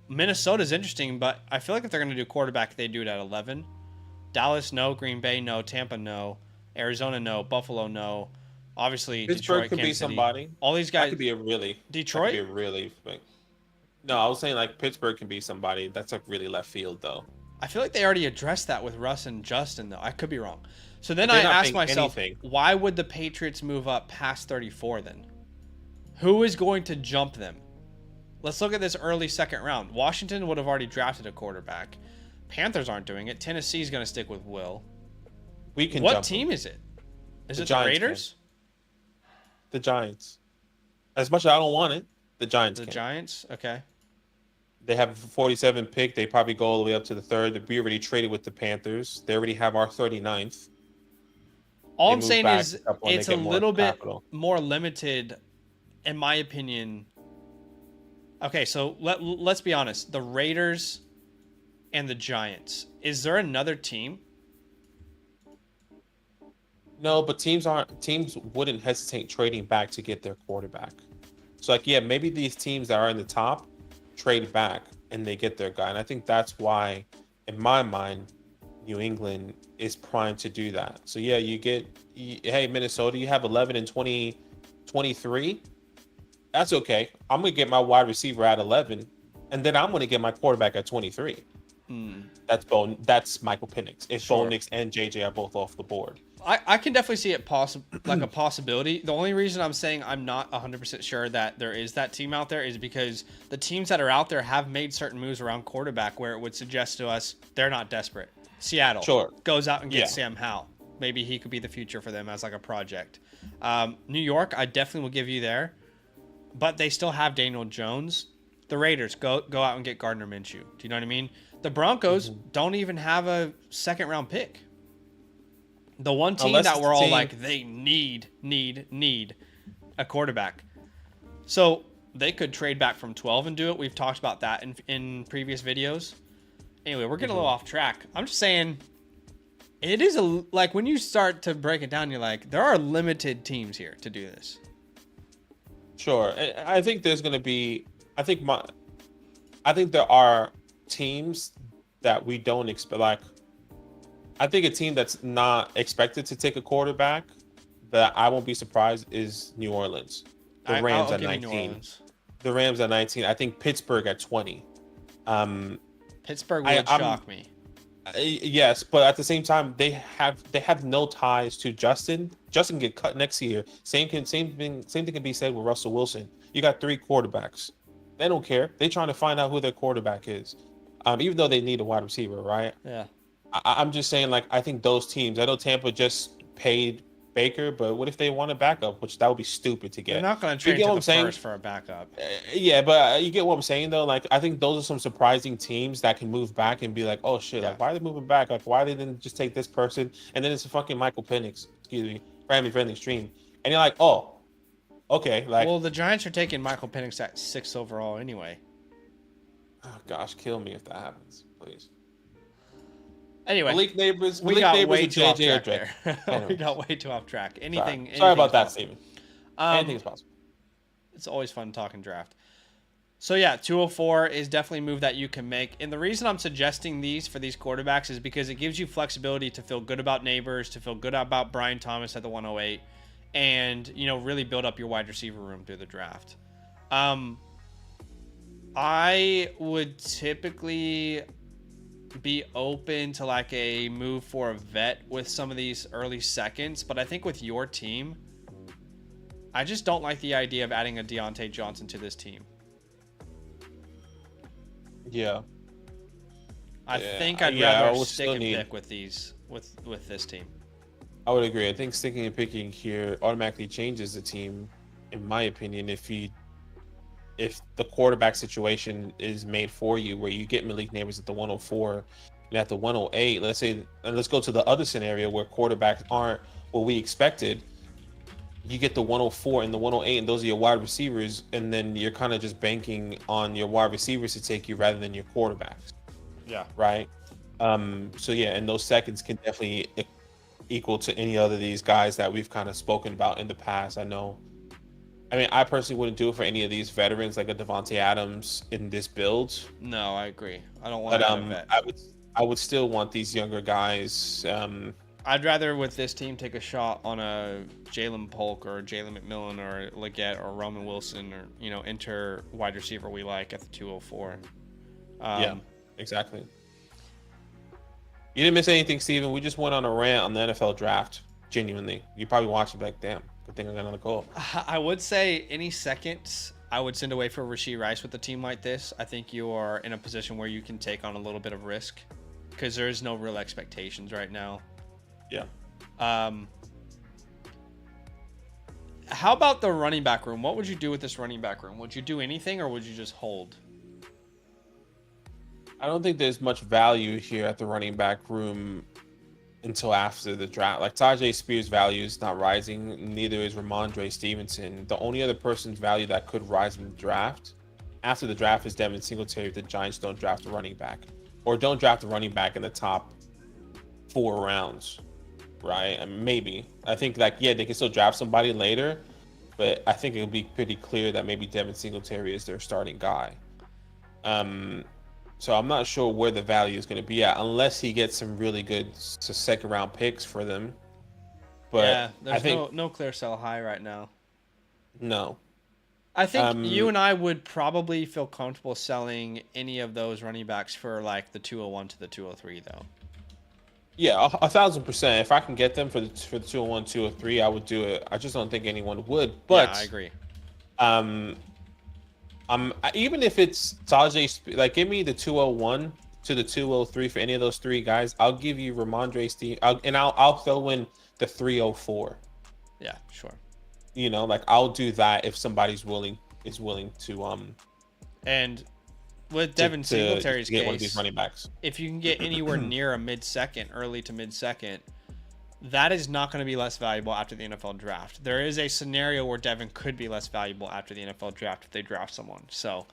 Minnesota's interesting, but I feel like if they're going to do quarterback, they do it at 11. Dallas, no. Green Bay, no. Tampa, no. Arizona, no. Buffalo, no. Obviously, Pittsburgh Detroit, could be Kansas City. somebody. All these guys. That could be a really Detroit. That could be a really. No, I was saying like Pittsburgh can be somebody. That's like really left field though. I feel like they already addressed that with Russ and Justin, though. I could be wrong. So then I ask myself, why would the Patriots move up past 34 then? Who is going to jump them? Let's look at this early second round. Washington would have already drafted a quarterback. Panthers aren't doing it. Tennessee's going to stick with Will. What team is it? Is it the Raiders? The Giants. As much as I don't want it, the Giants can. The Giants? Okay. They have a 47 pick. They probably go all the way up to the third. We already traded with the Panthers. They already have our 39th. All I'm saying is it's a little bit more limited, in my opinion. Okay, so let's be honest. The Raiders and the Giants. Is there another team? No, but teams wouldn't hesitate trading back to get their quarterback. So like, yeah, maybe these teams that are in the top trade back and they get their guy. And I think that's why, in my mind, New England is primed to do that. So yeah, hey, Minnesota, you have 11 and 23. That's okay. I'm going to get my wide receiver at 11, and then I'm going to get my quarterback at 23. That's Michael Penix. If Bo Nix and JJ are both off the board. I can definitely see it like a possibility. The only reason I'm saying I'm not 100% sure that there is that team out there is because the teams that are out there have made certain moves around quarterback where it would suggest to us they're not desperate. Seattle goes out and gets Sam Howell. Maybe he could be the future for them as like a project. New York, I definitely will give you there, but they still have Daniel Jones. The Raiders go out and get Gardner Minshew. Do you know what I mean? The Broncos don't even have a second round pick. The one team that we're all like, they need a quarterback. So they could trade back from 12 and do it. We've talked about that in previous videos. Anyway, we're getting a little off track. I'm just saying, it is like when you start to break it down, you're like, there are limited teams here to do this. Sure. I think there's going to be, I think there are teams that we don't expect. Like, I think a team that's not expected to take a quarterback that I won't be surprised is New Orleans. The Rams at 19. The Rams at 19. I think Pittsburgh at 20. Pittsburgh would shock me. Yes, but at the same time, they have no ties to Justin. Justin get cut next year. Same thing can be said with Russell Wilson. You got 3 quarterbacks. They don't care. They're trying to find out who their quarterback is. Even though they need a wide receiver, right? Yeah. I'm just saying, like, I think those teams, I know Tampa just paid Baker, but what if they want a backup, which that would be stupid to get. They're not going to trade to the first for a backup. Yeah, but you get what I'm saying, though? Like, I think those are some surprising teams that can move back and be like, oh, shit, like, why are they moving back? Like, why they didn't just take this person? And then it's a fucking Michael Penix, family friendly stream. And you're like, oh, okay. Like, well, the Giants are taking Michael Penix at 6th overall anyway. Oh, gosh, kill me if that happens, please. Anyway, Malik Neighbors, we got way too off track there. We got way too off track. Anything Sorry about that, Steven. Anything is possible. It's always fun talking draft. So yeah, 204 is definitely a move that you can make. And the reason I'm suggesting these for these quarterbacks is because it gives you flexibility to feel good about Neighbors, to feel good about Brian Thomas at the 108, and really build up your wide receiver room through the draft. I would typically be open to like a move for a vet with some of these early seconds, but I think with your team, I just don't like the idea of adding a Deontay Johnson to this team. Yeah. I think I'd rather stick and pick with this team. I would agree. I think sticking and picking here automatically changes the team, in my opinion, if the quarterback situation is made for you, where you get Malik Neighbors at the 104 and at the 108, let's go to the other scenario where quarterbacks aren't what we expected. You get the 104 and the 108, and those are your wide receivers, and then you're kind of just banking on your wide receivers to take you rather than your quarterbacks. Yeah. Right. So yeah, and those seconds can definitely equal to any other of these guys that we've kind of spoken about in the past. I personally wouldn't do it for any of these veterans like a Devontae Adams in this build. No, I agree. I don't want to vet. I would still want these younger guys. I'd rather with this team take a shot on a Jalen Polk or Jalen McMillan or Leggett or Roman Wilson or enter wide receiver we like at the 204. Yeah, exactly. You didn't miss anything, Steven. We just went on a rant on the NFL draft. Genuinely, you probably watched it like, damn, good thing I got on the call. I would say any seconds I would send away for Rashee Rice with a team like this. I think you are in a position where you can take on a little bit of risk because there is no real expectations right now. Yeah. How about the running back room? What would you do with this running back room? Would you do anything or would you just hold? I don't think there's much value here at the running back room until after the draft. Like Tajay Spears' value is not rising. Neither is Ramondre Stevenson. The only other person's value that could rise in the draft after the draft is Devin Singletary if the Giants don't draft a running back or don't draft a running back in the top 4 rounds. Right? And maybe. I think they can still draft somebody later, but I think it'll be pretty clear that maybe Devin Singletary is their starting guy. So I'm not sure where the value is going to be at unless he gets some really good second round picks for them. But yeah, there's no clear sell high right now. No. I think you and I would probably feel comfortable selling any of those running backs for like the 201 to the 203 though. Yeah, 1,000%. If I can get them for the 201, 203, I would do it. I just don't think anyone would. But yeah, I agree. Even if it's Tajay, like give me the 201 to the 203 for any of those 3 guys. I'll give you Ramondre Steve, I'll throw in the 304. Yeah, sure. I'll do that if somebody's willing to And with Devin Singletary's get case, one of these running backs, if you can get anywhere near a mid-second, early to mid-second, that is not going to be less valuable after the NFL draft. There is a scenario where Devin could be less valuable after the NFL draft if they draft someone. So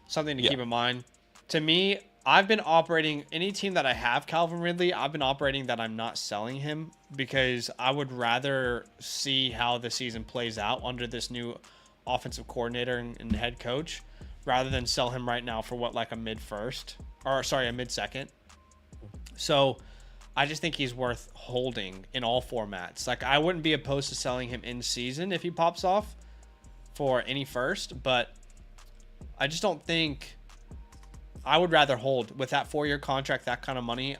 something to keep in mind. To me, I've been operating any team that I have Calvin Ridley, I've been operating that I'm not selling him because I would rather see how the season plays out under this new offensive coordinator and head coach rather than sell him right now for a mid-second. So I just think he's worth holding in all formats. Like I wouldn't be opposed to selling him in season if he pops off for any first, but I just don't think I would rather hold with that 4-year contract, that kind of money.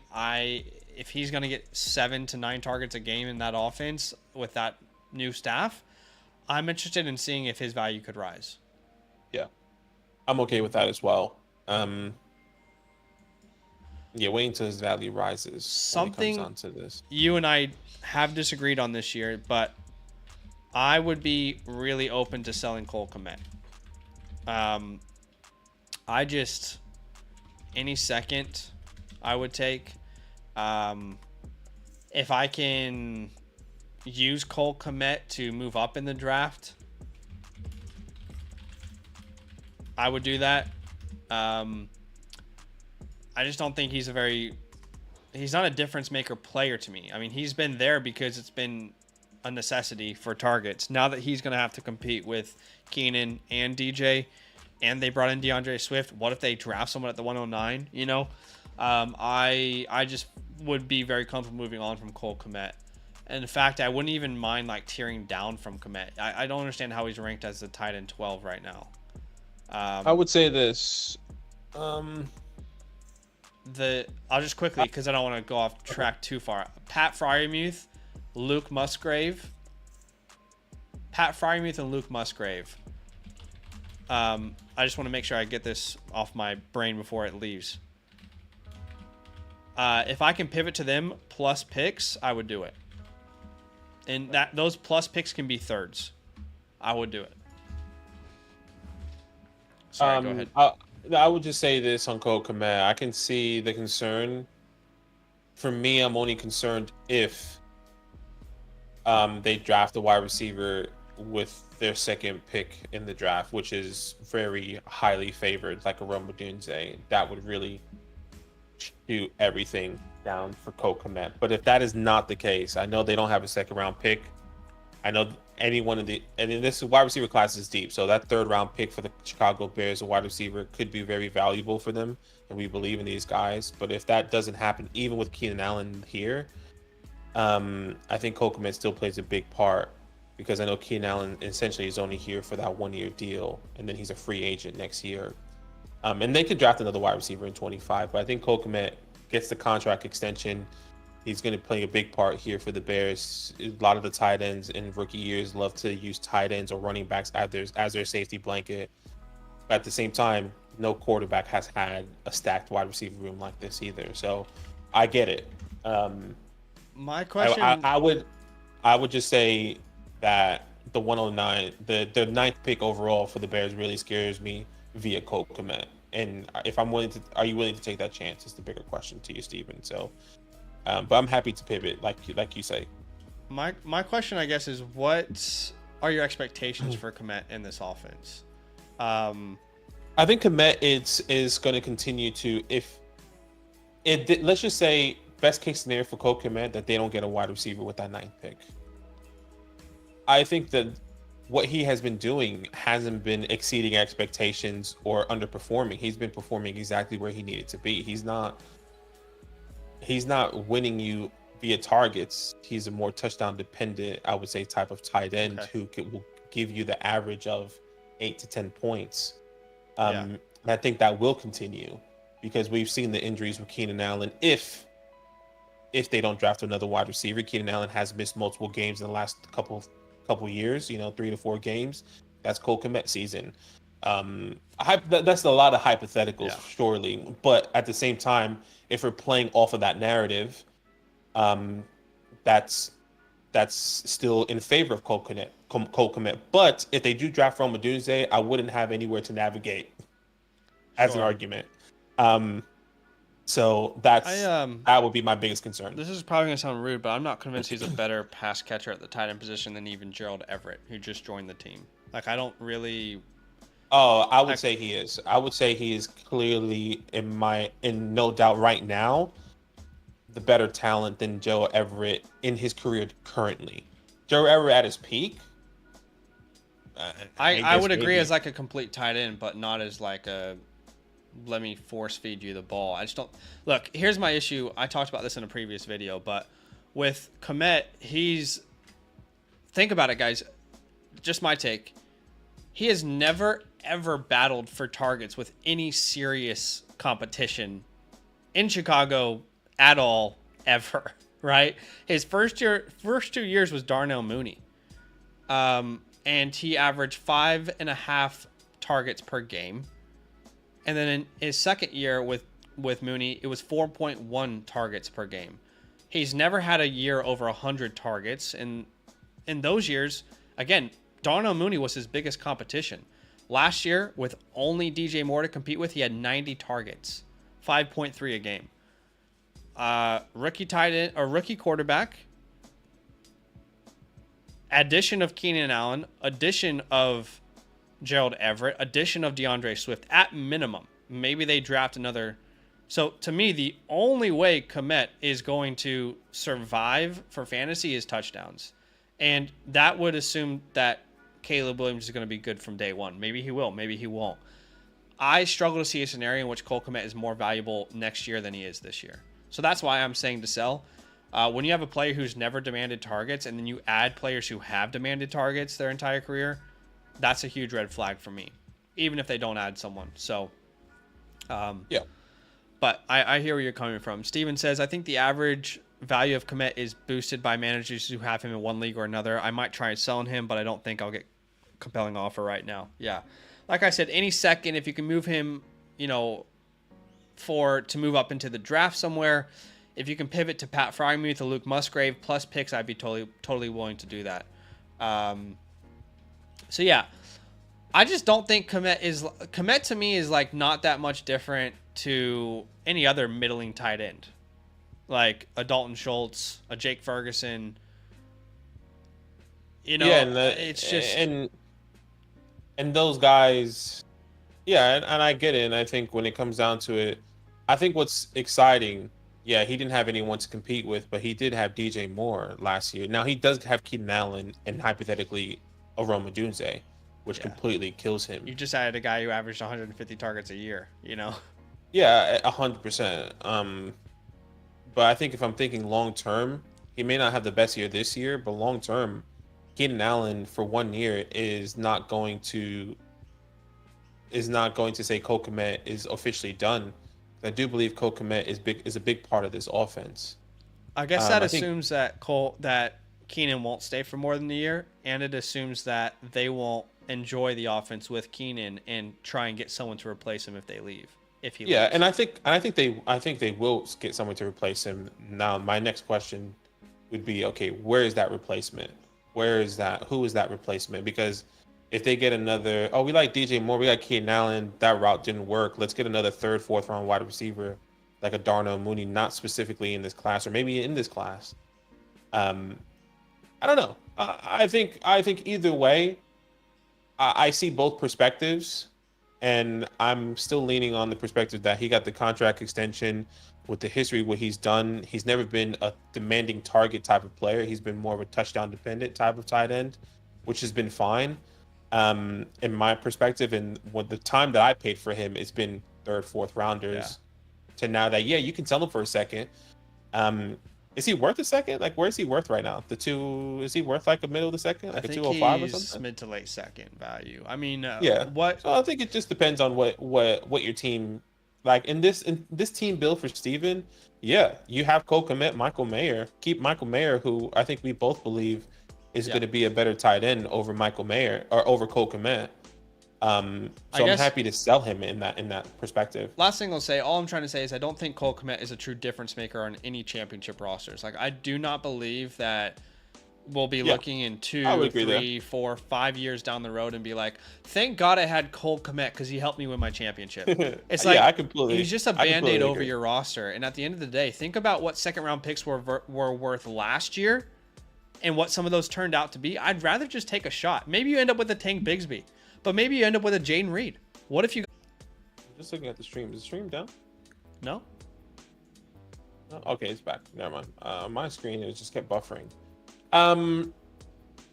If he's going to get 7 to 9 targets a game in that offense with that new staff, I'm interested in seeing if his value could rise. Yeah. I'm okay with that as well. Wait until his value rises. Something comes onto this. You and I have disagreed on this year, but I would be really open to selling Cole Kmet. Any second I would take. If I can use Cole Kmet to move up in the draft, I would do that. I just don't think he's not a difference maker player to me. I mean, he's been there because it's been a necessity for targets. Now that he's going to have to compete with Keenan and DJ, and they brought in DeAndre Swift. What if they draft someone at the 109? You know, I just would be very comfortable moving on from Cole Kmet. And in fact, I wouldn't even mind like tearing down from Kmet. I don't understand how he's ranked as the tight end 12 right now. I would say this. I'll just quickly, because I don't want to go off track too far. Pat Freiermuth, Luke Musgrave. Pat Freiermuth and Luke Musgrave. I just want to make sure I get this off my brain before it leaves. If I can pivot to them plus picks, I would do it. And those plus picks can be thirds. I would do it. Sorry, go ahead. I would just say this on Cole Kmet. I can see the concern. For me, I'm only concerned if they draft a wide receiver with their second pick in the draft, which is very highly favored, like a Rome Odunze. That would really shoot everything down for Cole Kmet. But if that is not the case, I know they don't have a second round pick. I know this wide receiver class is deep, so that third round pick for the Chicago Bears, a wide receiver, could be very valuable for them, and we believe in these guys. But if that doesn't happen, even with Keenan Allen here, I think Cole Kmet still plays a big part, because I know Keenan Allen essentially is only here for that 1 year deal, and then he's a free agent next year. And they could draft another wide receiver in 25, but I think Cole Kmet gets the contract extension. He's going to play a big part here for the Bears. A lot of the tight ends in rookie years love to use tight ends or running backs as their safety blanket. But at the same time, no quarterback has had a stacked wide receiver room like this either. So I get it. My question... I would just say that the 109, the ninth pick overall for the Bears really scares me via Cole Kmet. And if I'm willing to, are you willing to take that chance? Is the bigger question to you, Steven. So, but I'm happy to pivot, like you say. My question, I guess, is what are your expectations for Kmet in this offense? I think Kmet is going to continue to, let's just say best case scenario for Cole Kmet that they don't get a wide receiver with that ninth pick. I think that what he has been doing hasn't been exceeding expectations or underperforming. He's been performing exactly where he needed to be. He's not winning you via targets. He's a more touchdown dependent, I would say, type of tight end who will give you the average of 8 to 10 points. And I think that will continue because we've seen the injuries with Keenan Allen. If they don't draft another wide receiver, Keenan Allen has missed multiple games in the last couple years, 3 to 4 games. That's Cole Kmet season. That's a lot of hypotheticals, surely. But at the same time, if we're playing off of that narrative, that's still in favor of Cole Kmet. But if they do draft Rome Odunze, I wouldn't have anywhere to navigate as an argument. So that would be my biggest concern. This is probably going to sound rude, but I'm not convinced he's a better pass catcher at the tight end position than even Gerald Everett, who just joined the team. Like, I don't really... Oh, I would say he is. I would say he is clearly, in no doubt right now, the better talent than Joe Everett in his career currently. Joe Everett at his peak? I would agree as like a complete tight end, but not as like a... let me force feed you the ball. I just don't... Look, here's my issue. I talked about this in a previous video, but with Kmet, think about it, guys. Just my take. He has never, ever battled for targets with any serious competition in Chicago at all, ever, right? His first 2 years was Darnell Mooney. And he averaged 5.5 targets per game. And then in his second year with Mooney, it was 4.1 targets per game. He's never had a year over 100 targets. And in those years, again, Darnell Mooney was his biggest competition. Last year, with only DJ Moore to compete with, he had 90 targets, 5.3 a game. Rookie tight end or rookie quarterback. Addition of Keenan Allen. Addition of Gerald Everett, addition of DeAndre Swift at minimum. Maybe they draft another. So to me, the only way Kmet is going to survive for fantasy is touchdowns. And that would assume that Caleb Williams is going to be good from day one. Maybe he will, maybe he won't. I struggle to see a scenario in which Cole Kmet is more valuable next year than he is this year. So that's why I'm saying to sell. When you have a player who's never demanded targets and then you add players who have demanded targets their entire career, that's a huge red flag for me, even if they don't add someone. So, yeah. But I hear where you're coming from. Steven says, I think the average value of Kmet is boosted by managers who have him in one league or another. I might try selling him, but I don't think I'll get compelling offer right now. Yeah. Like I said, any second, if you can move him, you know, to move up into the draft somewhere, if you can pivot to Pat Frymuth or Luke Musgrave plus picks, I'd be totally willing to do that. So yeah, I just don't think Kmet to me is like not that much different to any other middling tight end, like a Dalton Schultz, a Jake Ferguson. You know, it's just and those guys, yeah, and I get it. And I think when it comes down to it, I think what's exciting. Yeah, he didn't have anyone to compete with, but he did have DJ Moore last year. Now, he does have Keenan Allen and hypothetically a Roma Dunze, which completely kills him. You just added a guy who averaged 150 targets a year, you know? Yeah, 100%. But I think if I'm thinking long-term, he may not have the best year this year, but long-term, Keenan Allen for 1 year is not going to say Cole Kmet is officially done. I do believe Cole Kmet is a big part of this offense. I guess that assumes that Keenan won't stay for more than a year, and it assumes that they won't enjoy the offense with Keenan and try and get someone to replace him if they leave. If he leaves. And I think they will get someone to replace him. Now, my next question would be, okay, where is that replacement? Who is that replacement? Because if they get another, we like DJ Moore, we got Keenan Allen, that route didn't work. Let's get another 3rd, 4th round wide receiver like a Darnell Mooney, not specifically in this class or maybe in this class. I don't know. I think either way, I see both perspectives, and I'm still leaning on the perspective that he got the contract extension with the history what he's done. He's never been a demanding target type of player. He's been more of a touchdown dependent type of tight end, which has been fine. In my perspective, and what the time that I paid for him, it's been 3rd, 4th rounders to now that, you can sell him for a second. Is he worth a second? Like, where is he worth right now? Is he worth like a middle of the second? Like a 205 or something? Mid to late second value. I mean, what? So I think it just depends on what your team, like in this team build for Steven. Yeah, you have Cole Kmet, Michael Mayer. Keep Michael Mayer, who I think we both believe is going to be a better tight end over Michael Mayer or over Cole Kmet. So I'm happy to sell him in that perspective. Last thing I'll say, all I'm trying to say is I don't think Cole Kmet is a true difference maker on any championship rosters. Like, I do not believe that we'll be looking in 2, 3, 4, 5 years down the road and be like, thank God I had Cole Kmet because he helped me win my championship. It's like, he's just a Band-Aid over your roster. And at the end of the day, think about what 2nd round picks were worth last year and what some of those turned out to be. I'd rather just take a shot. Maybe you end up with a Tank Bigsby, but maybe you end up with a Jaden Reed. What if you... Just looking at the stream. Is the stream down? No. Oh, okay, it's back. Never mind. My screen, it just kept buffering.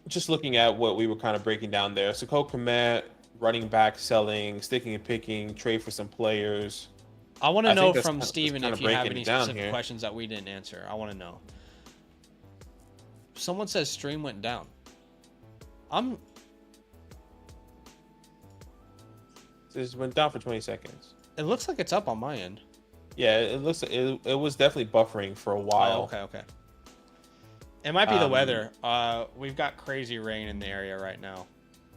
Just looking at what we were kind of breaking down there. So Cole Kmet, running back, selling, sticking and picking, trade for some players. I want to know from Steven if you have any specific questions that we didn't answer. I want to know. Someone says stream went down. This went down for 20 seconds. It looks like it's up on my end. Yeah, it was definitely buffering for a while. Oh, okay. It might be the weather. We've got crazy rain in the area right now.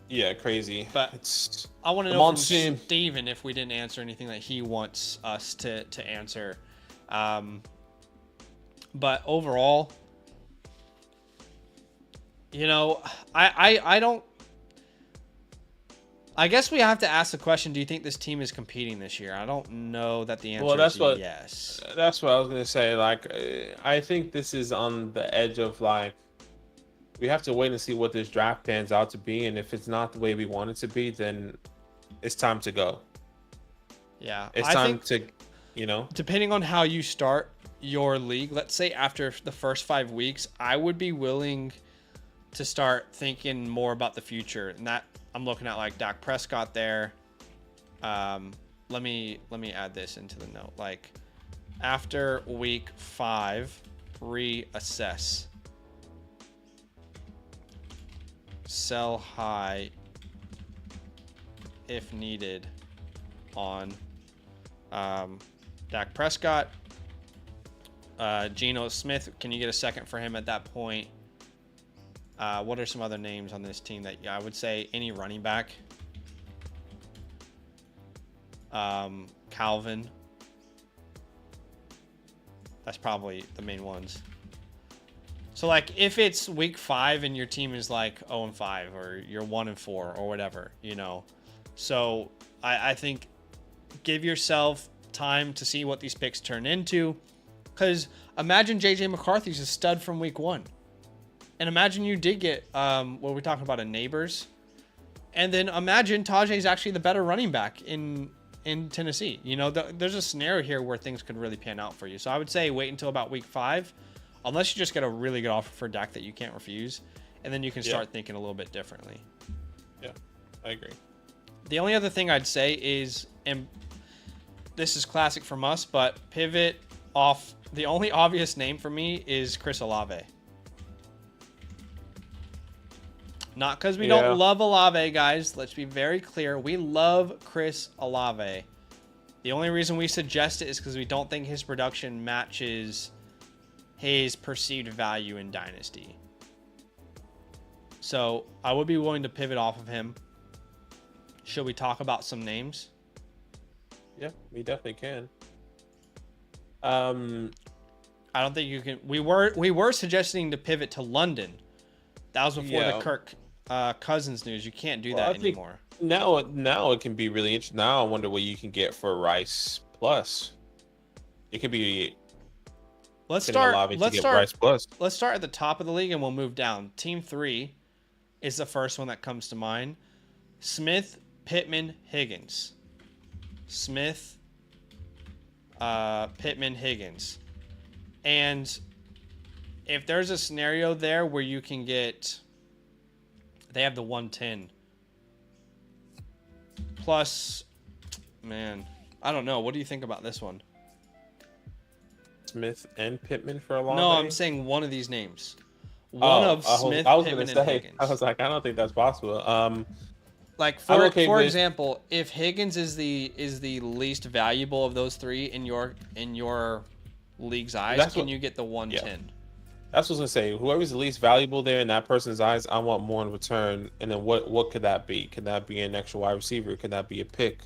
Yeah, crazy. But I want to know from Steven if we didn't answer anything that he wants us to answer. But overall, I don't. I guess we have to ask the question, do you think this team is competing this year? I don't know that the answer is yes. That's what I was going to say. Like, I think this is on the edge of, like, we have to wait and see what this draft pans out to be. And if it's not the way we want it to be, then it's time to go. Yeah. It's time to, Depending on how you start your league, let's say after the first 5 weeks, I would be willing to start thinking more about the future. And that I'm looking at like Dak Prescott there. Let me add this into the note. Like, after week 5, reassess. Sell high if needed on Dak Prescott. Geno Smith, can you get a second for him at that point? What are some other names on this team that I would say any running back? Calvin. That's probably the main ones. So, like, if it's week 5 and your team is like 0-5 or you're 1-4 or whatever, you know. So, I think give yourself time to see what these picks turn into. Because imagine JJ McCarthy's a stud from week 1. And imagine you did get, what we're talking about, a Neighbors. And then imagine Tajay's actually the better running back in Tennessee. You know, there's a scenario here where things could really pan out for you. So I would say wait until about week 5, unless you just get a really good offer for Dak that you can't refuse. And then you can start thinking a little bit differently. Yeah, I agree. The only other thing I'd say is, and this is classic from us, but pivot off. The only obvious name for me is Chris Olave. Not because we don't love Olave, guys. Let's be very clear. We love Chris Olave. The only reason we suggest it is because we don't think his production matches his perceived value in Dynasty. So I would be willing to pivot off of him. Should we talk about some names? Yeah, we definitely can. I don't think you can. We were suggesting to pivot to London. That was before the Kirk Cousins news. You can't do that anymore. Now it can be really interesting. Now I wonder what you can get for Rice Plus. It could be. Let's start Rice Plus. Let's start at the top of the league and we'll move down. Team 3 is the first one that comes to mind. Smith, Pittman, Higgins. Smith, Pittman, Higgins. And if there's a scenario there where you can get, they have the 110 plus, man, I don't know. What do you think about this one? Smith and Pittman for a long No, day? I'm saying one of these names. One of Smith, Pittman, and Higgins. I was like, I don't think that's possible. Like for example, if Higgins is the least valuable of those 3 in your league's eyes, can you get the 110? Yeah. That's what I was gonna say. Whoever's the least valuable there in that person's eyes, I want more in return. And then what could that be? Could that be an extra wide receiver? Could that be a pick?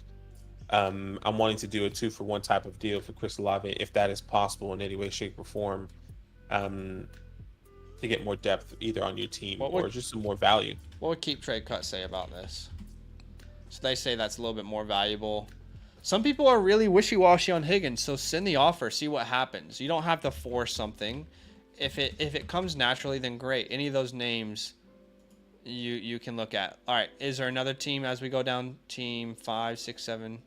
I'm wanting to do a 2-for-1 type of deal for Chris Olave, if that is possible in any way, shape, or form, to get more depth either on your team or just some more value. What would Keep Trade Cut say about this? So they say that's a little bit more valuable. Some people are really wishy-washy on Higgins, so send the offer, see what happens. You don't have to force something. If it comes naturally, then great. Any of those names you can look at. All right, is there another team as we go down? Team 5, 6, 7.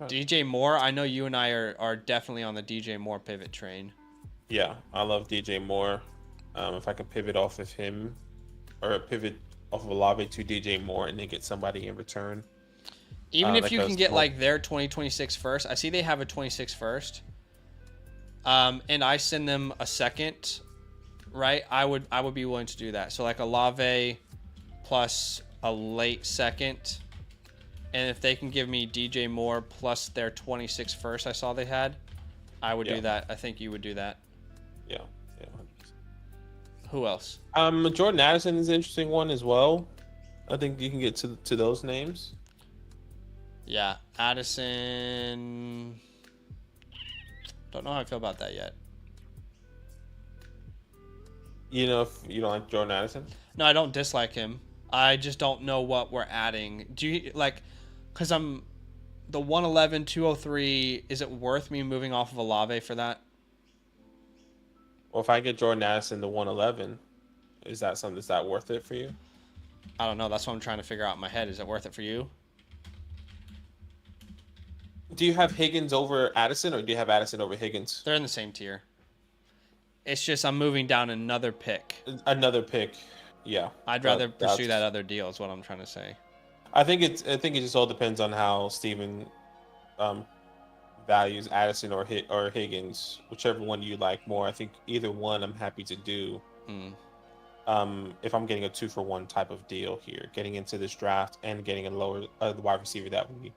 DJ Moore. I know you and I are definitely on the DJ Moore pivot train. Yeah, I love DJ Moore. If I can pivot off of him or pivot off of Olave to DJ Moore and then get somebody in return. Even if you can get like their 2026 first. I see they have a 26 first. And I send them a second, right? I would be willing to do that. So like Olave plus a late second. And if they can give me DJ Moore plus their 26 first I saw they had, I would do that. I think you would do that. Yeah. Who else? Jordan Addison is an interesting one as well. I think you can get to those names. Yeah, Addison. Don't know how I feel about that yet. You know, if you don't like Jordan Addison? No, I don't dislike him. I just don't know what we're adding. Do you like? Because I'm the 111, 203. Is it worth me moving off of Olave for that? Well, if I get Jordan Addison to 111, is that worth it for you? I don't know. That's what I'm trying to figure out in my head. Is it worth it for you? Do you have Higgins over Addison, or do you have Addison over Higgins? They're in the same tier. It's just I'm moving down another pick. Another pick, yeah. I'd rather pursue that other deal is what I'm trying to say. I think it just all depends on how Steven values Addison or Higgins, whichever one you like more. I think either one I'm happy to do. If I'm getting a 2-for-1 type of deal here, getting into this draft and getting a lower wide receiver that we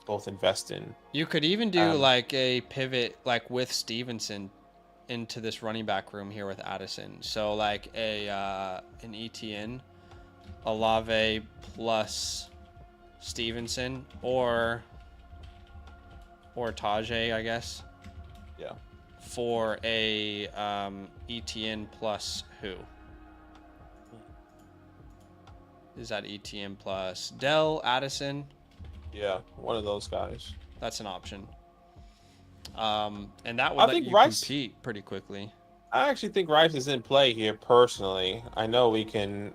both invest in. You could even do like a pivot like with Stevenson into this running back room here with Addison. So like an ETN, Olave plus Stevenson or Tajay, I guess. Yeah. For a ETN plus who? Is that ETN plus Dell, Addison? Yeah, one of those guys. That's an option. And that would let you compete pretty quickly. I actually think Rice is in play here personally. I know we can.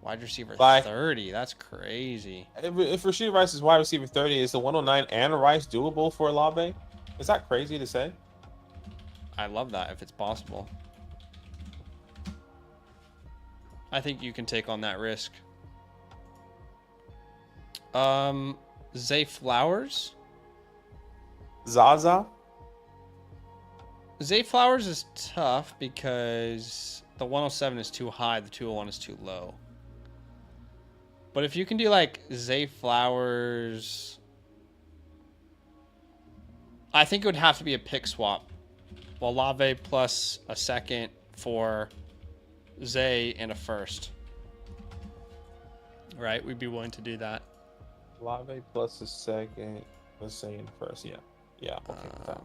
Wide receiver 30. That's crazy. If Rashid Rice is wide receiver 30, is the 109 and Rice doable for Olave? Is that crazy to say? I love that if it's possible. I think you can take on that risk. Zay Flowers? Zaza? Zay Flowers is tough because the 107 is too high, the 201 is too low. But if you can do like Zay Flowers, I think it would have to be a pick swap. Olave plus a second for Zay and a first. Right? We'd be willing to do that. Olave plus a second, let's say in first. Yeah. Yeah, I'm okay with that.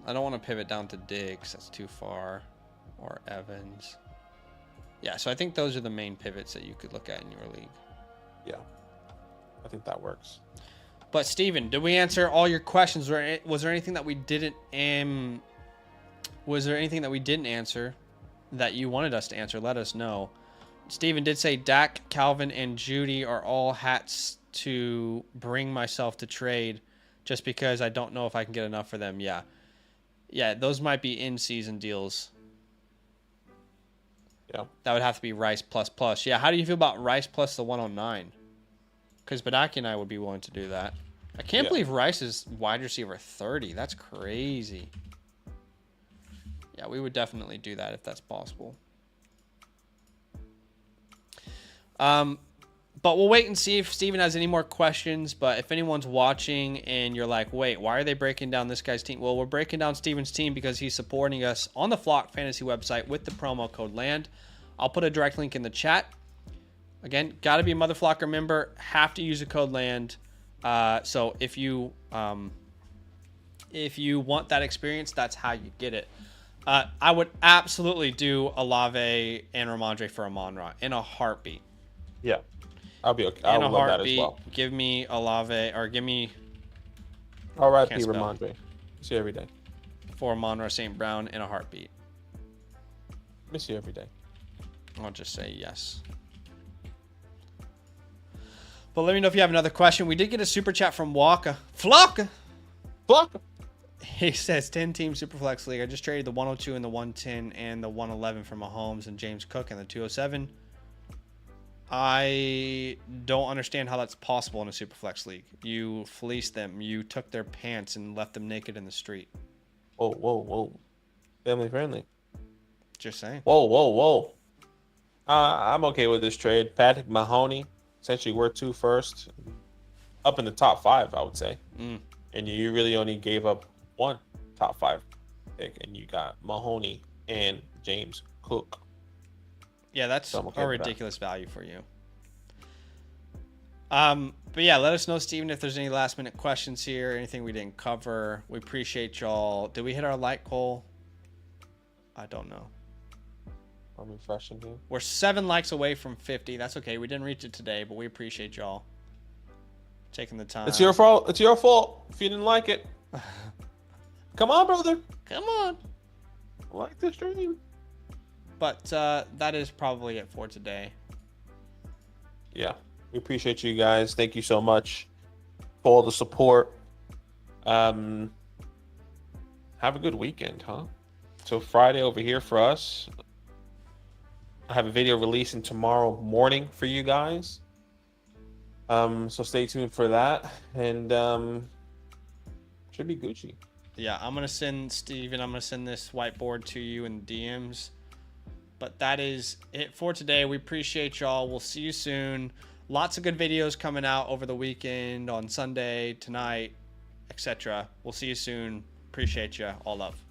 I don't want to pivot down to Diggs. That's too far. Or Evans. Yeah, so I think those are the main pivots that you could look at in your league. Yeah, I think that works. But Steven, did we answer all your questions? Was there anything that we didn't answer that you wanted us to answer? Let us know. Steven did say Dak, Calvin, and Judy are all hats to bring myself to trade just because I don't know if I can get enough for them. Yeah. Yeah, those might be in-season deals. Yeah. That would have to be Rice plus. Yeah, how do you feel about Rice plus the 109? Because Badaki and I would be willing to do that. I can't believe Rice is wide receiver 30. That's crazy. Yeah, we would definitely do that if that's possible. But we'll wait and see if Steven has any more questions. But if anyone's watching and you're like, wait, why are they breaking down this guy's team? Well, we're breaking down Steven's team because he's supporting us on the Flock Fantasy website with the promo code LAND. I'll put a direct link in the chat. Again, got to be a Mother Flocker member. Have to use the code LAND. So if you want that experience, that's how you get it. I would absolutely do Olave and Ramondre for Amon-Ra in a heartbeat. Yeah. I'll be okay. I would love that as well. Give me Olave or give me. R.I.P. Ramondre. See you every day. For Amon-Ra St. Brown in a heartbeat. Miss you every day. I'll just say yes. But let me know if you have another question. We did get a super chat from Waka. Flocka. He says 10-team Superflex League. I just traded the 102 and the 110 and the 111 for Mahomes and James Cook and the 207. I don't understand how that's possible in a Superflex League. You fleeced them. You took their pants and left them naked in the street. Whoa. Family friendly. Just saying. Whoa. I'm okay with this trade. Patrick Mahoney, essentially worth 2 first. Up in the top 5, I would say. And you really only gave up 1 top 5 pick, and you got Mahoney and James Cook. Yeah, that's a ridiculous value for you. But yeah, let us know, Steven, if there's any last minute questions here, anything we didn't cover. We appreciate y'all. Did we hit our like goal? I don't know. I'm refreshing here. We're 7 likes away from 50. That's okay. We didn't reach it today, but we appreciate y'all taking the time. It's your fault. It's your fault if you didn't like it. Come on, brother. Come on. Like the stream. But that is probably it for today. Yeah. We appreciate you guys. Thank you so much for all the support. Have a good weekend, huh? So Friday over here for us. I have a video releasing tomorrow morning for you guys. So stay tuned for that, and should be Gucci. Yeah, I'm gonna send Steven, I'm gonna send this whiteboard to you in DMs. But that is it for today. We appreciate y'all. We'll see you soon. Lots of good videos coming out over the weekend, on Sunday, tonight, etc. We'll see you soon. Appreciate you. All love.